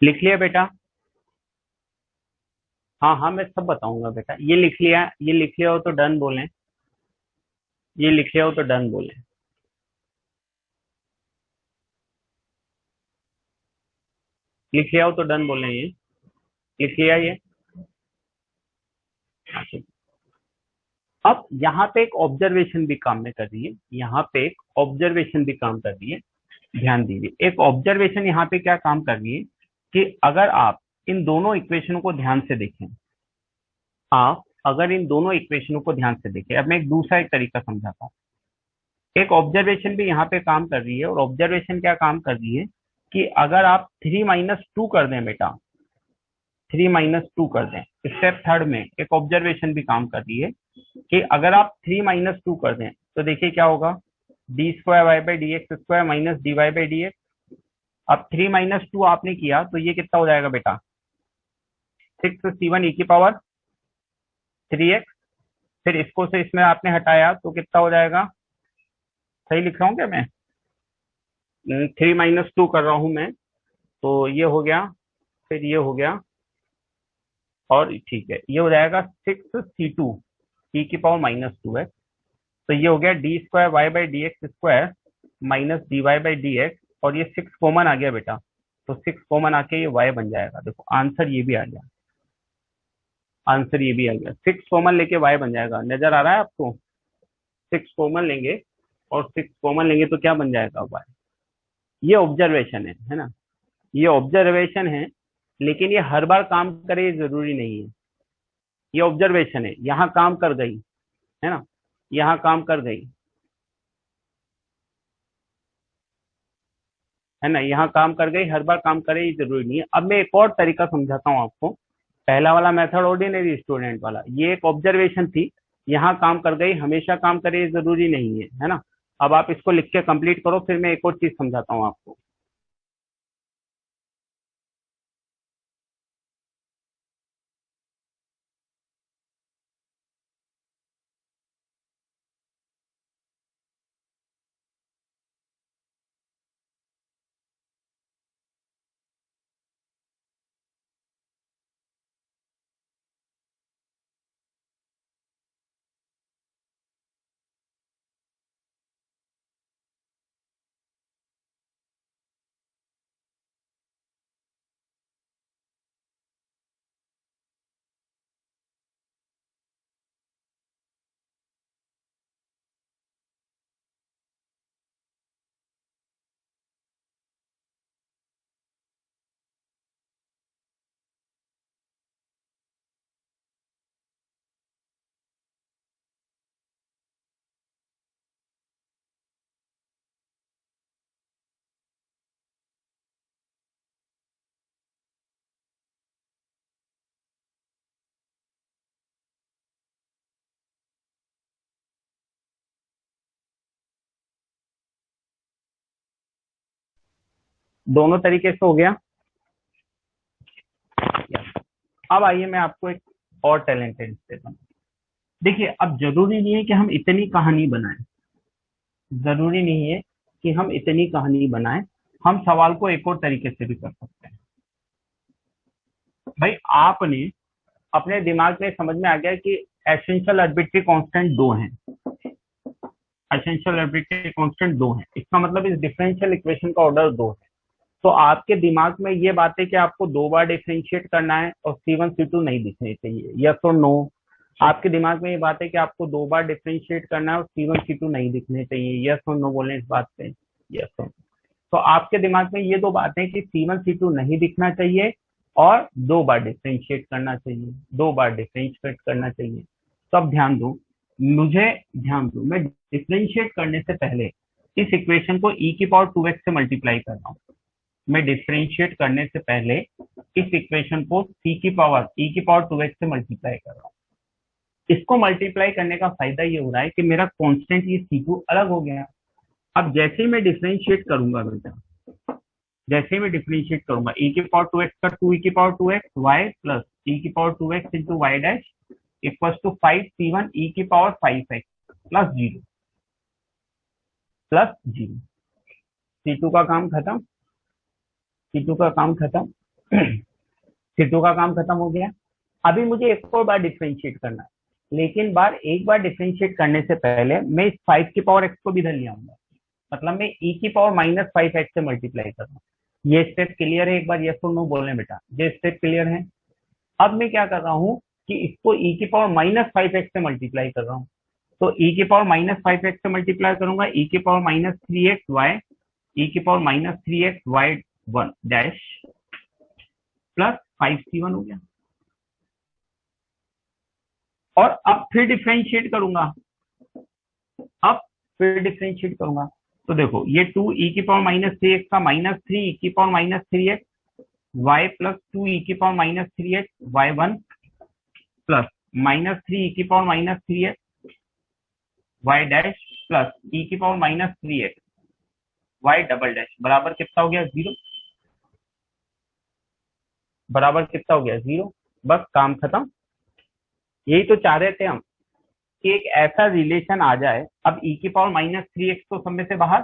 S1: लिख लिया बेटा? हाँ हाँ, मैं सब बताऊंगा बेटा। ये लिख लिया? ये लिख लिया हो तो डन बोलें। ये लिख लिया हो तो डन बोलें। लिख लिया हो तो डन बोलें। ये लिख लिया ये? हाँ, ठीक। अब यहाँ पे एक ऑब्जर्वेशन भी काम में कर रही है। यहाँ पे एक ऑब्जर्वेशन भी काम कर रही है। ध्यान दीजिए, एक ऑब्जर्वेशन यहाँ पे क्या काम कर रही है कि अगर आप इन दोनों इक्वेशनों को ध्यान से देखें, आप अगर इन दोनों इक्वेशनों को ध्यान से देखें, अब मैं एक दूसरा एक तरीका समझाता हूँ। एक ऑब्जर्वेशन भी यहाँ पे काम कर रही है, और ऑब्जर्वेशन क्या काम कर रही है कि अगर आप 3 - 2 कर दें बेटा, 3 - 2 कर दें, स्टेप थर्ड में एक ऑब्जर्वेशन भी काम कर रही है कि अगर आप 3 - 2 कर दें तो देखिए क्या होगा, d²y/dx² माइनस dy/dx। अब 3 - 2 आपने किया तो ये कितना हो जाएगा बेटा, 6c1e⁻3x। फिर इसको से इसमें आपने हटाया तो कितना हो जाएगा, सही लिख रहा हूँ क्या मैं? 3 - 2 कर रहा हूँ मैं, तो ये हो गया, फिर ये हो गया, और ठीक है, ये हो जाएगा 6c2e⁻²x। तो ये हो गया d²y/dx² माइनस dy/dx, और ये 6 कॉमन आ गया बेटा, तो 6 कॉमन आके ये y बन जाएगा। देखो आंसर ये भी आ गया, आंसर ये भी आ गया, 6 कॉमन लेके y बन जाएगा। नजर आ रहा है आपको? 6 कॉमन लेंगे, और 6 कॉमन लेंगे तो क्या बन जाएगा, y। ये ऑब्जर्वेशन है ना? ये ऑब्जर्वेशन है, लेकिन ये हर बार काम करे ये जरूरी नहीं है। ये ऑब्जर्वेशन है, यहाँ काम कर गई, है ना? यहाँ काम कर गई, है ना? यहाँ काम कर गई, हर बार काम करे ये जरूरी नहीं है। अब मैं एक और तरीका समझाता हूँ आपको। पहला वाला मेथड ऑर्डिनरी स्टूडेंट वाला, ये एक ऑब्जर्वेशन थी, यहाँ काम कर गई, हमेशा काम करे ये जरूरी नहीं है ना? अब आप इसको लिख के कंप्लीट करो, फिर मैं एक और चीज समझाता हूँ आपको। दोनों तरीके से हो गया। अब आइए मैं आपको एक और टैलेंटेड देता हूँ। देखिए, अब जरूरी नहीं है कि हम इतनी कहानी बनाएं, जरूरी नहीं है कि हम इतनी कहानी बनाएं। हम सवाल को एक और तरीके से भी कर सकते हैं। भाई आपने अपने दिमाग में समझ में आ गया कि एसेंशियल आर्बिट्री कांस्टेंट दो हैं, एसेंशियल आर्बिट्री कांस्टेंट दो हैं, इसका मतलब इस डिफरेंशियल इक्वेशन का ऑर्डर दो है। तो आपके दिमाग में ये बात है कि आपको दो बार डिफरेंशिएट करना है और C1 C2 नहीं दिखने चाहिए, यस और नो? आपके दिमाग में ये बात है कि आपको दो बार डिफरेंशिएट करना है और C1 C2 नहीं दिखने चाहिए, यस और नो बोलें इस बात पे, यस और नो। तो आपके दिमाग में ये दो बातें कि C1 C2 नहीं दिखना चाहिए और दो बार डिफरेंशिएट करना चाहिए, दो बार डिफरेंशिएट करना चाहिए। तो अब ध्यान दो, मुझे ध्यान दो, मैं डिफरेंशिएट करने से पहले इस इक्वेशन को e⁻²x से मल्टीप्लाई कर रहा हूँ। मैं डिफरेंशिएट करने से पहले इस इक्वेशन को c की पावर e⁻²x से मल्टीप्लाई कर रहा हूँ। इसको मल्टीप्लाई करने का फायदा ये हो रहा है कि मेरा कांस्टेंट ये C2 अलग हो गया। अब जैसे ही मैं डिफरेंशिएट करूंगा बेटा, जैसे ही मैं डिफरेंशिएट करूंगा, e⁻²x का 2e⁻²x y plus e⁻²x into y dash equal to 5c1 e⁻5x plus 0, plus 0। C2 का काम खत्म, C2 का काम खत्म। C2 का काम खत्म हो गया। अभी मुझे एक और बार डिफ्रेंशिएट करना है, लेकिन एक बार डिफ्रेंशिएट करने से पहले मैं इस 5 की पावर x को भी इधर ले आऊंगा, मतलब मैं e की पावर -5x से मल्टीप्लाई कर रहा हूँ। ये स्टेप क्लियर है? एक बार यस और नो बोलने बेटा, ये स्टेप क्लियर है? अब मैं क्या कर रहा हूँ कि इसको e की पावर -5x से मल्टीप्लाई कर रहा हूँ। तो e की पावर -5x से मल्टीप्लाई करूंगा, e की पावर -3xy, e की power -3xy1 dash plus 5c1 हो गया। और अब फिर डिफ्रेंशिएट करूंगा, अब फिर डिफ्रेंशिएट करूंगा तो देखो ये 2e की पावर -3x का -3e की power -3x y plus 2e की power -3x y1 plus -3e की power -3x y dash plus e की power -3x y double dash बराबर कितना हो गया? 0। बराबर कितना हो गया? 0। बस काम खत्म। यही तो चाह रहे थे हम कि एक ऐसा रिलेशन आ जाए। अब e की पावर -3x तो सब में से बाहर,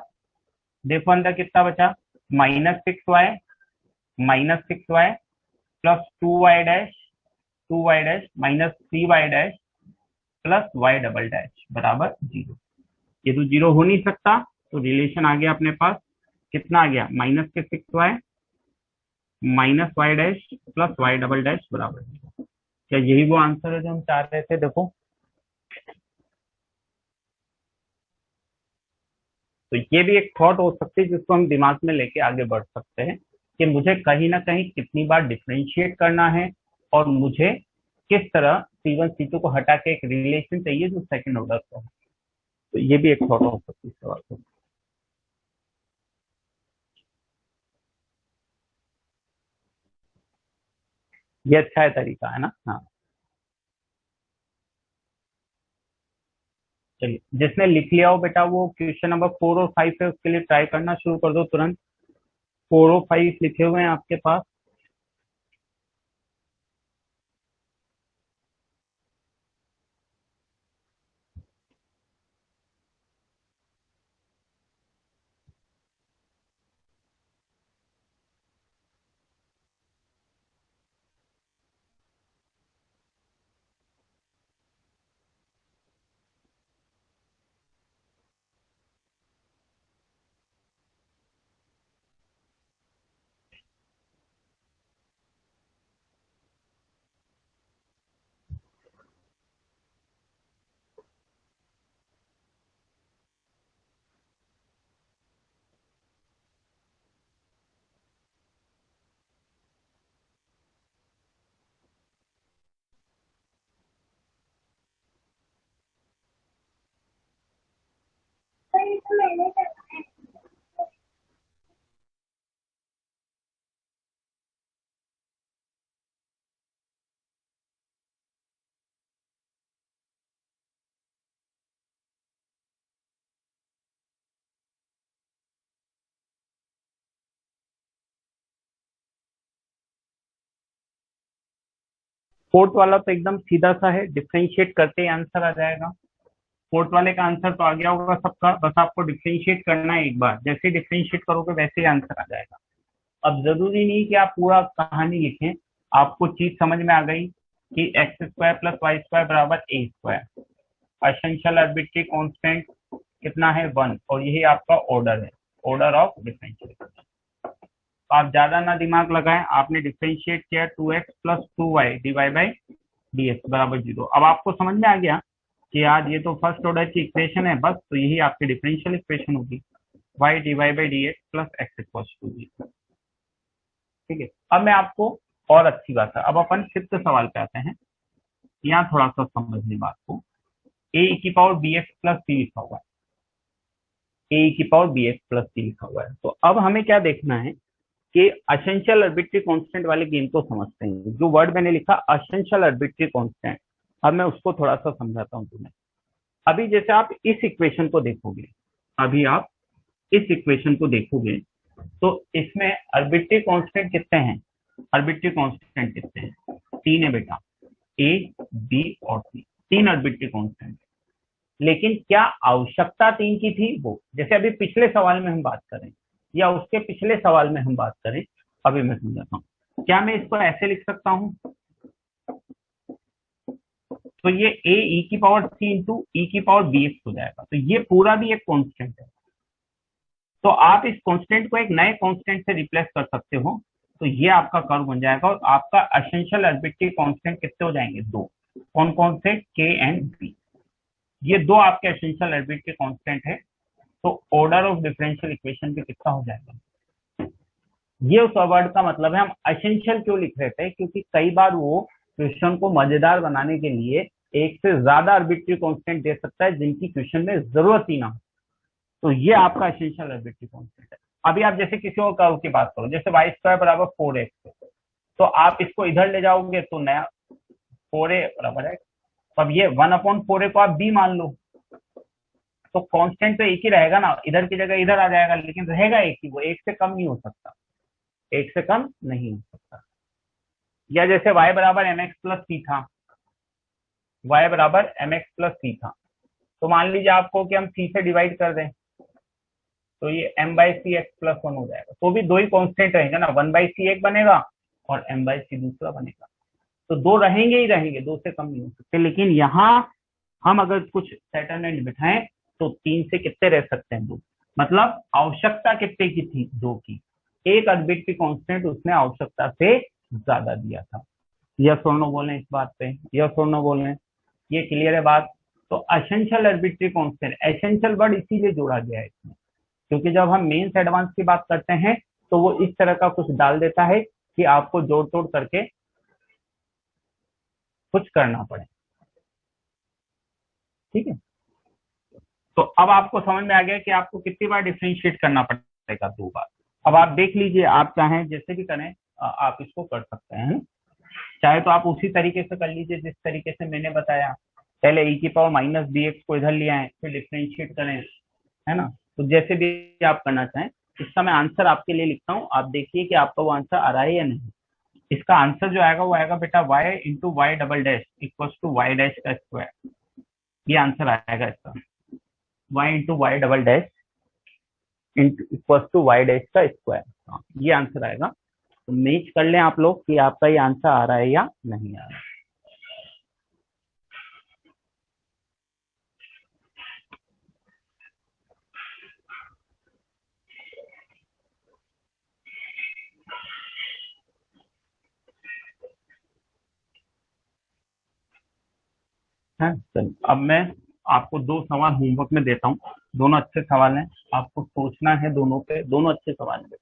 S1: देखो अंदर कितना बचा? -6y -6y plus 2y dash -3y dash plus y double dash बराबर 0। ये तो 0 हो नहीं सकता, तो रिलेशन आ गया अपने पास। कितना आ गया? -6y -y dash plus y double dash बराबर 0। क्या यही वो आंसर है जो हम चाह रहे थे? देखो, तो ये भी एक थॉट हो सकती है जिसको हम दिमाग में लेके आगे बढ़ सकते हैं कि मुझे कहीं ना कहीं कितनी बार डिफरेंशिएट करना है और मुझे किस तरह C1 C2 को हटा के एक रिलेशन चाहिए जो सेकंड ऑर्डर का हो। तो ये भी एक थॉट हो सकती है सवाल को। ये अच्छा है तरीका, है ना? हाँ, चलिए, जिसने लिख लिया हो बेटा वो क्वेश्चन नंबर 4 और 5 है, उसके लिए ट्राई करना शुरू कर दो तुरंत। 4 और 5 लिखे हुए हैं आपके पास। फोर्थ वाला तो एकदम सीधा सा है, डिफरेंशिएट करते ही आंसर आ जाएगा। फोर्थ वाले का आंसर तो आ गया होगा सबका, बस आपको डिफरेंशिएट करना है। एक बार जैसे डिफरेंशिएट करोगे वैसे ही आंसर आ जाएगा। अब जरूरी नहीं कि आप पूरा कहानी लिखें, आपको चीज समझ में आ गई कि x² प्लस y² बराबर a²। एसेंशियल आर्बिट्री कांस्टेंट कितना है? 1। और यही आपका ऑर्डर है, ऑर्डर ऑफ डिफरेंशिएशन। तो आप ज्यादा ना दिमाग लगाएं, आपने डिफरेंशिएट किया 2x plus 2y divide by dx बराबर 0। अब आपको समझ में आ गया कि यार ये तो फर्स्ट ऑर्डर की इक्वेशन है, बस तो यही आपकी डिफरेंशियल इक्वेशन होगी, y divide by dx plus x equals to 0। ठीक है, अब मैं आपको और अच्छी बात है, अब अपन फिफ्थ सवाल पे आते हैं। यहाँ थोड़ा सा समझने बात को, a की पावर bx प्लस c लिखा हुआ है, a की पावर bx प्लस c लिखा हुआ है। तो अब हमें क्या देखना है कि एसेंशियल आर्बिट्री कांस्टेंट वाले गेम को समझते हैं। जो वर्ड मैंने लिखा एसेंशियल आर्बिट्री कांस्टेंट, अब मैं उसको थोड़ा सा समझाता हूँ तुम्हें। अभी जैसे आप इस इक्वेशन को देखोगे, अभी आप इस इक्वेशन को देखोगे तो इसमें आर्बिट्री कांस्टेंट कितने हैं? आर्बिट्री कांस्टेंट कितने हैं? 3 है बेटा, ए बी और सी, 3 आर्बिट्री कांस्टेंट। लेकिन क्या आवश्यकता 3 की थी? वो जैसे अभी पिछले सवाल में हम बात करें या उसके पिछले सवाल में हम बात करें, अभी मैं समझाता हूँ। क्या मैं इसको ऐसे लिख सकता हूं? तो ये ए ई की पावर सी इंटू ई की पावर बी एक्स हो जाएगा। तो ये पूरा भी एक कांस्टेंट है। तो आप इस कांस्टेंट को एक नए कांस्टेंट से रिप्लेस कर सकते हो। तो ये आपका कर्व बन जाएगा और आपका एसेंशियल आर्बिट्रेरी कांस्टेंट कितने हो जाएंगे? दो। कौन कौन से? के एंड बी। ये दो आपके एसेंशियल आर्बिट्रेरी कांस्टेंट है। तो ऑर्डर ऑफ डिफरेंशियल इक्वेशन भी कितना हो जाएगा? ये उस वर्ड का मतलब है। हम एसेंशियल क्यों लिख रहे थे? क्योंकि कई बार वो क्वेश्चन को मजेदार बनाने के लिए एक से ज्यादा आर्बिट्रेरी कांस्टेंट दे सकता है जिनकी क्वेश्चन में जरूरत ही ना हो। तो ये आपका एसेंशियल आर्बिट्रेरी कांस्टेंट है। अभी आप जैसे किसी और कर्व की बात करो, जैसे वाई स्क्वायर बराबर 4x, तो आप इसको इधर ले जाओगे तो नया 4a बराबर है। तो अब ये 1/4a को आप b मान लो, तो कांस्टेंट तो एक ही रहेगा ना, इधर की जगह इधर आ जाएगा, लेकिन रहेगा एक ही, वो एक से कम नहीं हो सकता, एक से कम नहीं हो सकता। या जैसे y बराबर mx प्लस सी था, y बराबर mx प्लस सी था, तो मान लीजिए आपको कि हम c से डिवाइड कर दें, तो ये m by c x plus one हो जाएगा। तो भी दो ही कांस्टेंट रहेंगे ना, 1/c एक बनेगा और m/c दूसरा बनेगा। तो दो रहेंगे ही रहेंगे, दो से कम नहीं हो सकते। लेकिन यहाँ हम अगर कुछ पैटर्न एंड बिठाएं तो तीन से कितने रह सकते हैं? दो। मतलब आवश्यकता कितने की थी? दो की। एक आर्बिट्रेरी कांस्टेंट उसने आवश्यकता से ज्यादा दिया था। यस और नो बोलें इस बात पे, यस और नो बोलें, ये क्लियर है बात? तो essential arbitrary constant, essential word इसीलिए जोड़ा गया है इसमें, क्योंकि जब हम मेंस एडवांस की बात करते हैं तो वो इस तरह का कुछ डाल देता है कि आपको जोड़ तोड़ करके कुछ करना पड़े। ठीक है, तो अब आपको समझ में आ गया कि आपको कितनी बार डिफ्रेंशिएट करना पड़ेगा? दो बार। अब आप देख लीजिए, आप चाहें जैसे भी करें, आप इसको कर सकते हैं। चाहे तो आप उसी तरीके से कर लीजिए जिस तरीके से मैंने बताया। पहले ई की पावर माइनस बी एक्स को इधर ले आए, फिर डिफ्रेंशिएट करें, है ना? तो जैसे भी आप करना चाहें। इसका मैं आंसर आपके लिए लिखता हूँ, आप देखिए कि आपका वो आंसर आ रहा है या नहीं। इसका आंसर जो आएगा वो आएगा बेटा y into y double dash equal to y dash का स्क्वायर। ये आंसर आएगा इसका, y into y double dash equal to y dash का स्क्वायर। ये आंसर आएगा। तो मैच कर लें आप लोग कि आपका ये आंसर आ रहा है या नहीं आ रहा है। है? चलिए, अब मैं आपको दो सवाल होमवर्क में देता हूँ। दोनों अच्छे सवाल हैं, आपको सोचना है दोनों पे। दोनों अच्छे सवाल हैं।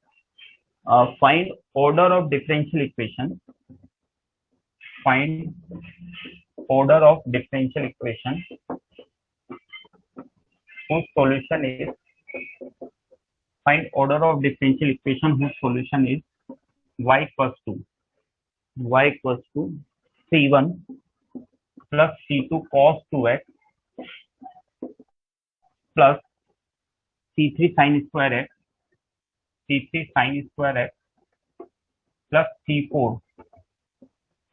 S1: Find order of differential equation, find order of differential equation whose solution is, find order of differential equation whose solution is y equals to c1 plus c2 cos 2x plus c3 sin square x, c3 sin square x plus c4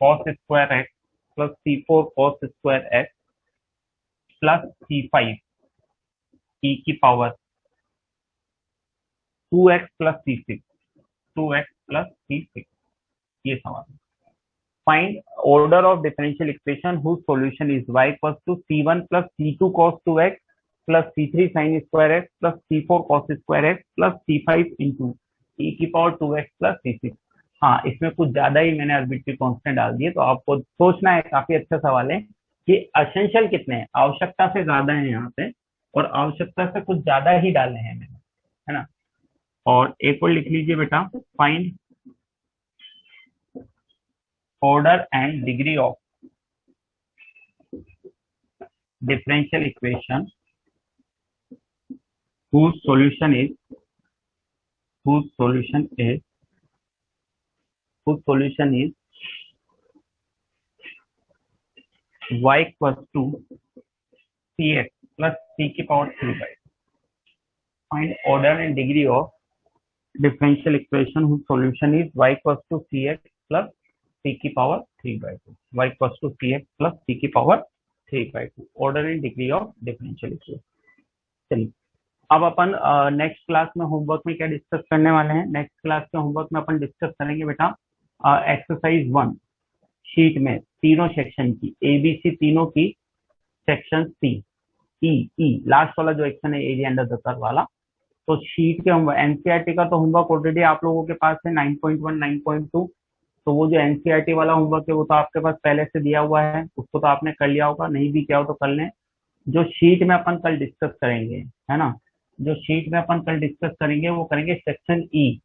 S1: cos square x plus c4 cos square x plus c5 e की power 2x plus c6, 2x plus c6। ये सवाल। Find order of differential equation whose solution is y equals to c1 plus c2 cos 2x plus c3 sin square x plus c4 cos square x plus c5 into e की power 2x plus c6। हाँ, इसमें कुछ ज्यादा ही मैंने arbitrary constant डाल दिए, तो आपको सोचना है। काफी अच्छा सवाल है कि एसेंशियल कितने हैं? आवश्यकता से ज्यादा है यहाँ पे, और आवश्यकता से कुछ ज्यादा ही डाले हैं मैंने, है ना? और एक और लिख लीजिए बेटा, find order and degree of differential equation whose solution is whose solution is y equals to cx plus c की power 3/2। Find order and degree of differential equation whose solution is y equals to cx plus c की power 3/2। y equals to cx plus c की power 3/2। order and degree of differential equation। चलिए, अब अपन next class में homework में क्या discuss करने वाले हैं? नेक्स्ट क्लास के होमवर्क में अपन डिस्कस करेंगे बेटा एक्सरसाइज 1 शीट में तीनों सेक्शन की ABC तीनों की सेक्शन सी ई ई लास्ट वाला जो एक्शन है एरिया अंडर द कर्व वाला। तो शीट के होमवर्क एनसीईआरटी का तो होमवर्क ऑलरेडी आप लोगों के पास है 9.1 9.2। तो वो जो एनसीईआरटी वाला होमवर्क है वो तो आपके पास पहले से दिया हुआ है, उसको तो आपने कर लिया होगा, नहीं भी किया हो तो कर लें। जो शीट में अपन कल डिस्कस करेंगे, है ना, जो शीट में अपन कल डिस्कस करेंगे वो करेंगे section E.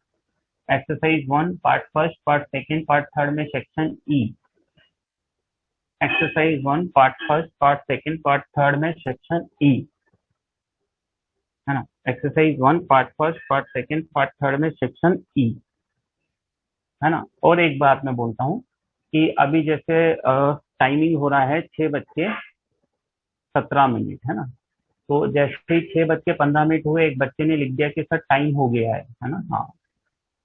S1: Exercise 1 part first part second part third में section E. Exercise 1 part first part second part third में सेक्शन ई, है ना। Exercise 1 part first part second part third में सेक्शन ई, है ना। और एक बात मैं बोलता हूँ कि अभी जैसे टाइमिंग हो रहा है 6:17, है ना। तो जैसे ही 6:15 हुए एक बच्चे ने लिख दिया कि सर टाइम हो गया है ना। हाँ,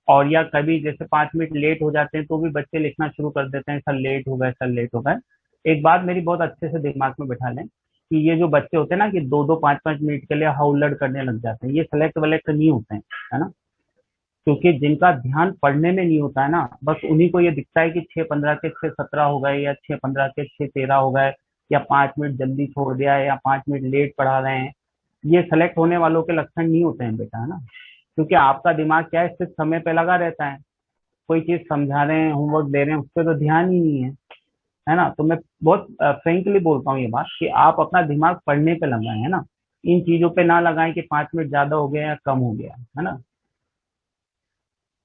S1: और या कभी जैसे 5 मिनट लेट हो जाते हैं तो भी बच्चे लिखना शुरू कर देते हैं, सर लेट हो गए, सर लेट हो गए। एक बात मेरी बहुत अच्छे से दिमाग में बैठा लें कि ये जो बच्चे होते हैं ना कि 2-2 5-5 मिनट के लिए हाउलड़ करने लग जाते हैं, ये सेलेक्ट वेलेक्ट नहीं होते हैं, है ना। क्योंकि जिनका ध्यान पढ़ने में नहीं होता है ना, बस उन्हीं को ये दिखता है कि 6:15 के 6:17 हो गए या 6:15 के 6:13 हो गए, या 5 मिनट जल्दी छोड़ दिया है या 5 मिनट लेट पढ़ा रहे हैं। ये सेलेक्ट होने वालों के लक्षण नहीं होते हैं बेटा, है ना। क्योंकि आपका दिमाग क्या है, सिर्फ समय पे लगा रहता है, कोई चीज समझा रहे हैं होमवर्क दे रहे हैं उस पर तो ध्यान ही नहीं है ना। तो मैं बहुत फ्रेंकली बोलता हूँ ये बात कि आप अपना दिमाग पढ़ने पे लगाएं, है ना। इन चीजों पे ना लगाएं कि 5 मिनट ज्यादा हो गया या कम हो गया, है ना।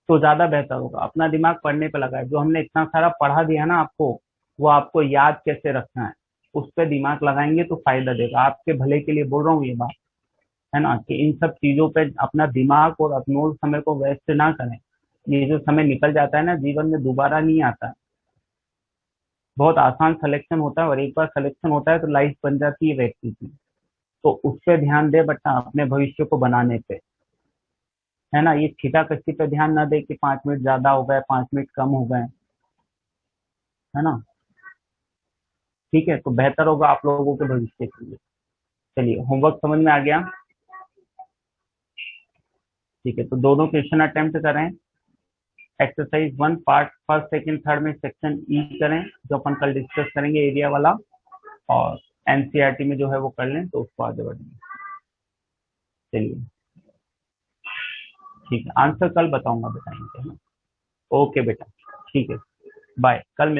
S1: तो ज्यादा बेहतर होगा, अपना दिमाग पढ़ने पे लगाए। जो हमने इतना सारा पढ़ा दिया ना आपको, वो आपको याद कैसे रखना है उस पर दिमाग लगाएंगे तो फायदा देगा। आपके भले के लिए बोल रहा हूँ ये बात, है ना, कि इन सब चीजों पे अपना दिमाग और अनमोल समय को वेस्ट ना करें। ये जो समय निकल जाता है ना जीवन में दोबारा नहीं आता है। बहुत आसान सिलेक्शन होता है और एक बार सिलेक्शन होता है तो लाइफ बन जाती है व्यक्ति की। तो उस पर ध्यान दे बच्चा, अपने भविष्य को बनाने पे, है ना। ये खींचा-कच्ची पे ध्यान ना दे कि 5 मिनट ज्यादा हो गए 5 मिनट कम हो गए, है ना। ठीक है, तो बेहतर होगा आप लोगों के भविष्य के लिए। चलिए, होमवर्क समझ में आ गया। ठीक है, तो दोनों क्वेश्चन अटेम्प्ट करें। Exercise 1 part first second third में सेक्शन ई करें, जो अपन कल डिस्कस करेंगे एरिया वाला। और एनसीईआरटी में जो है वो कर लें तो उसको आगे बढ़ेंगे। चलिए, ठीक है, आंसर कल बताऊंगा, बताएंगे, है ना। ओके बेटा, ठीक है, बाय, कल मिलते हैं।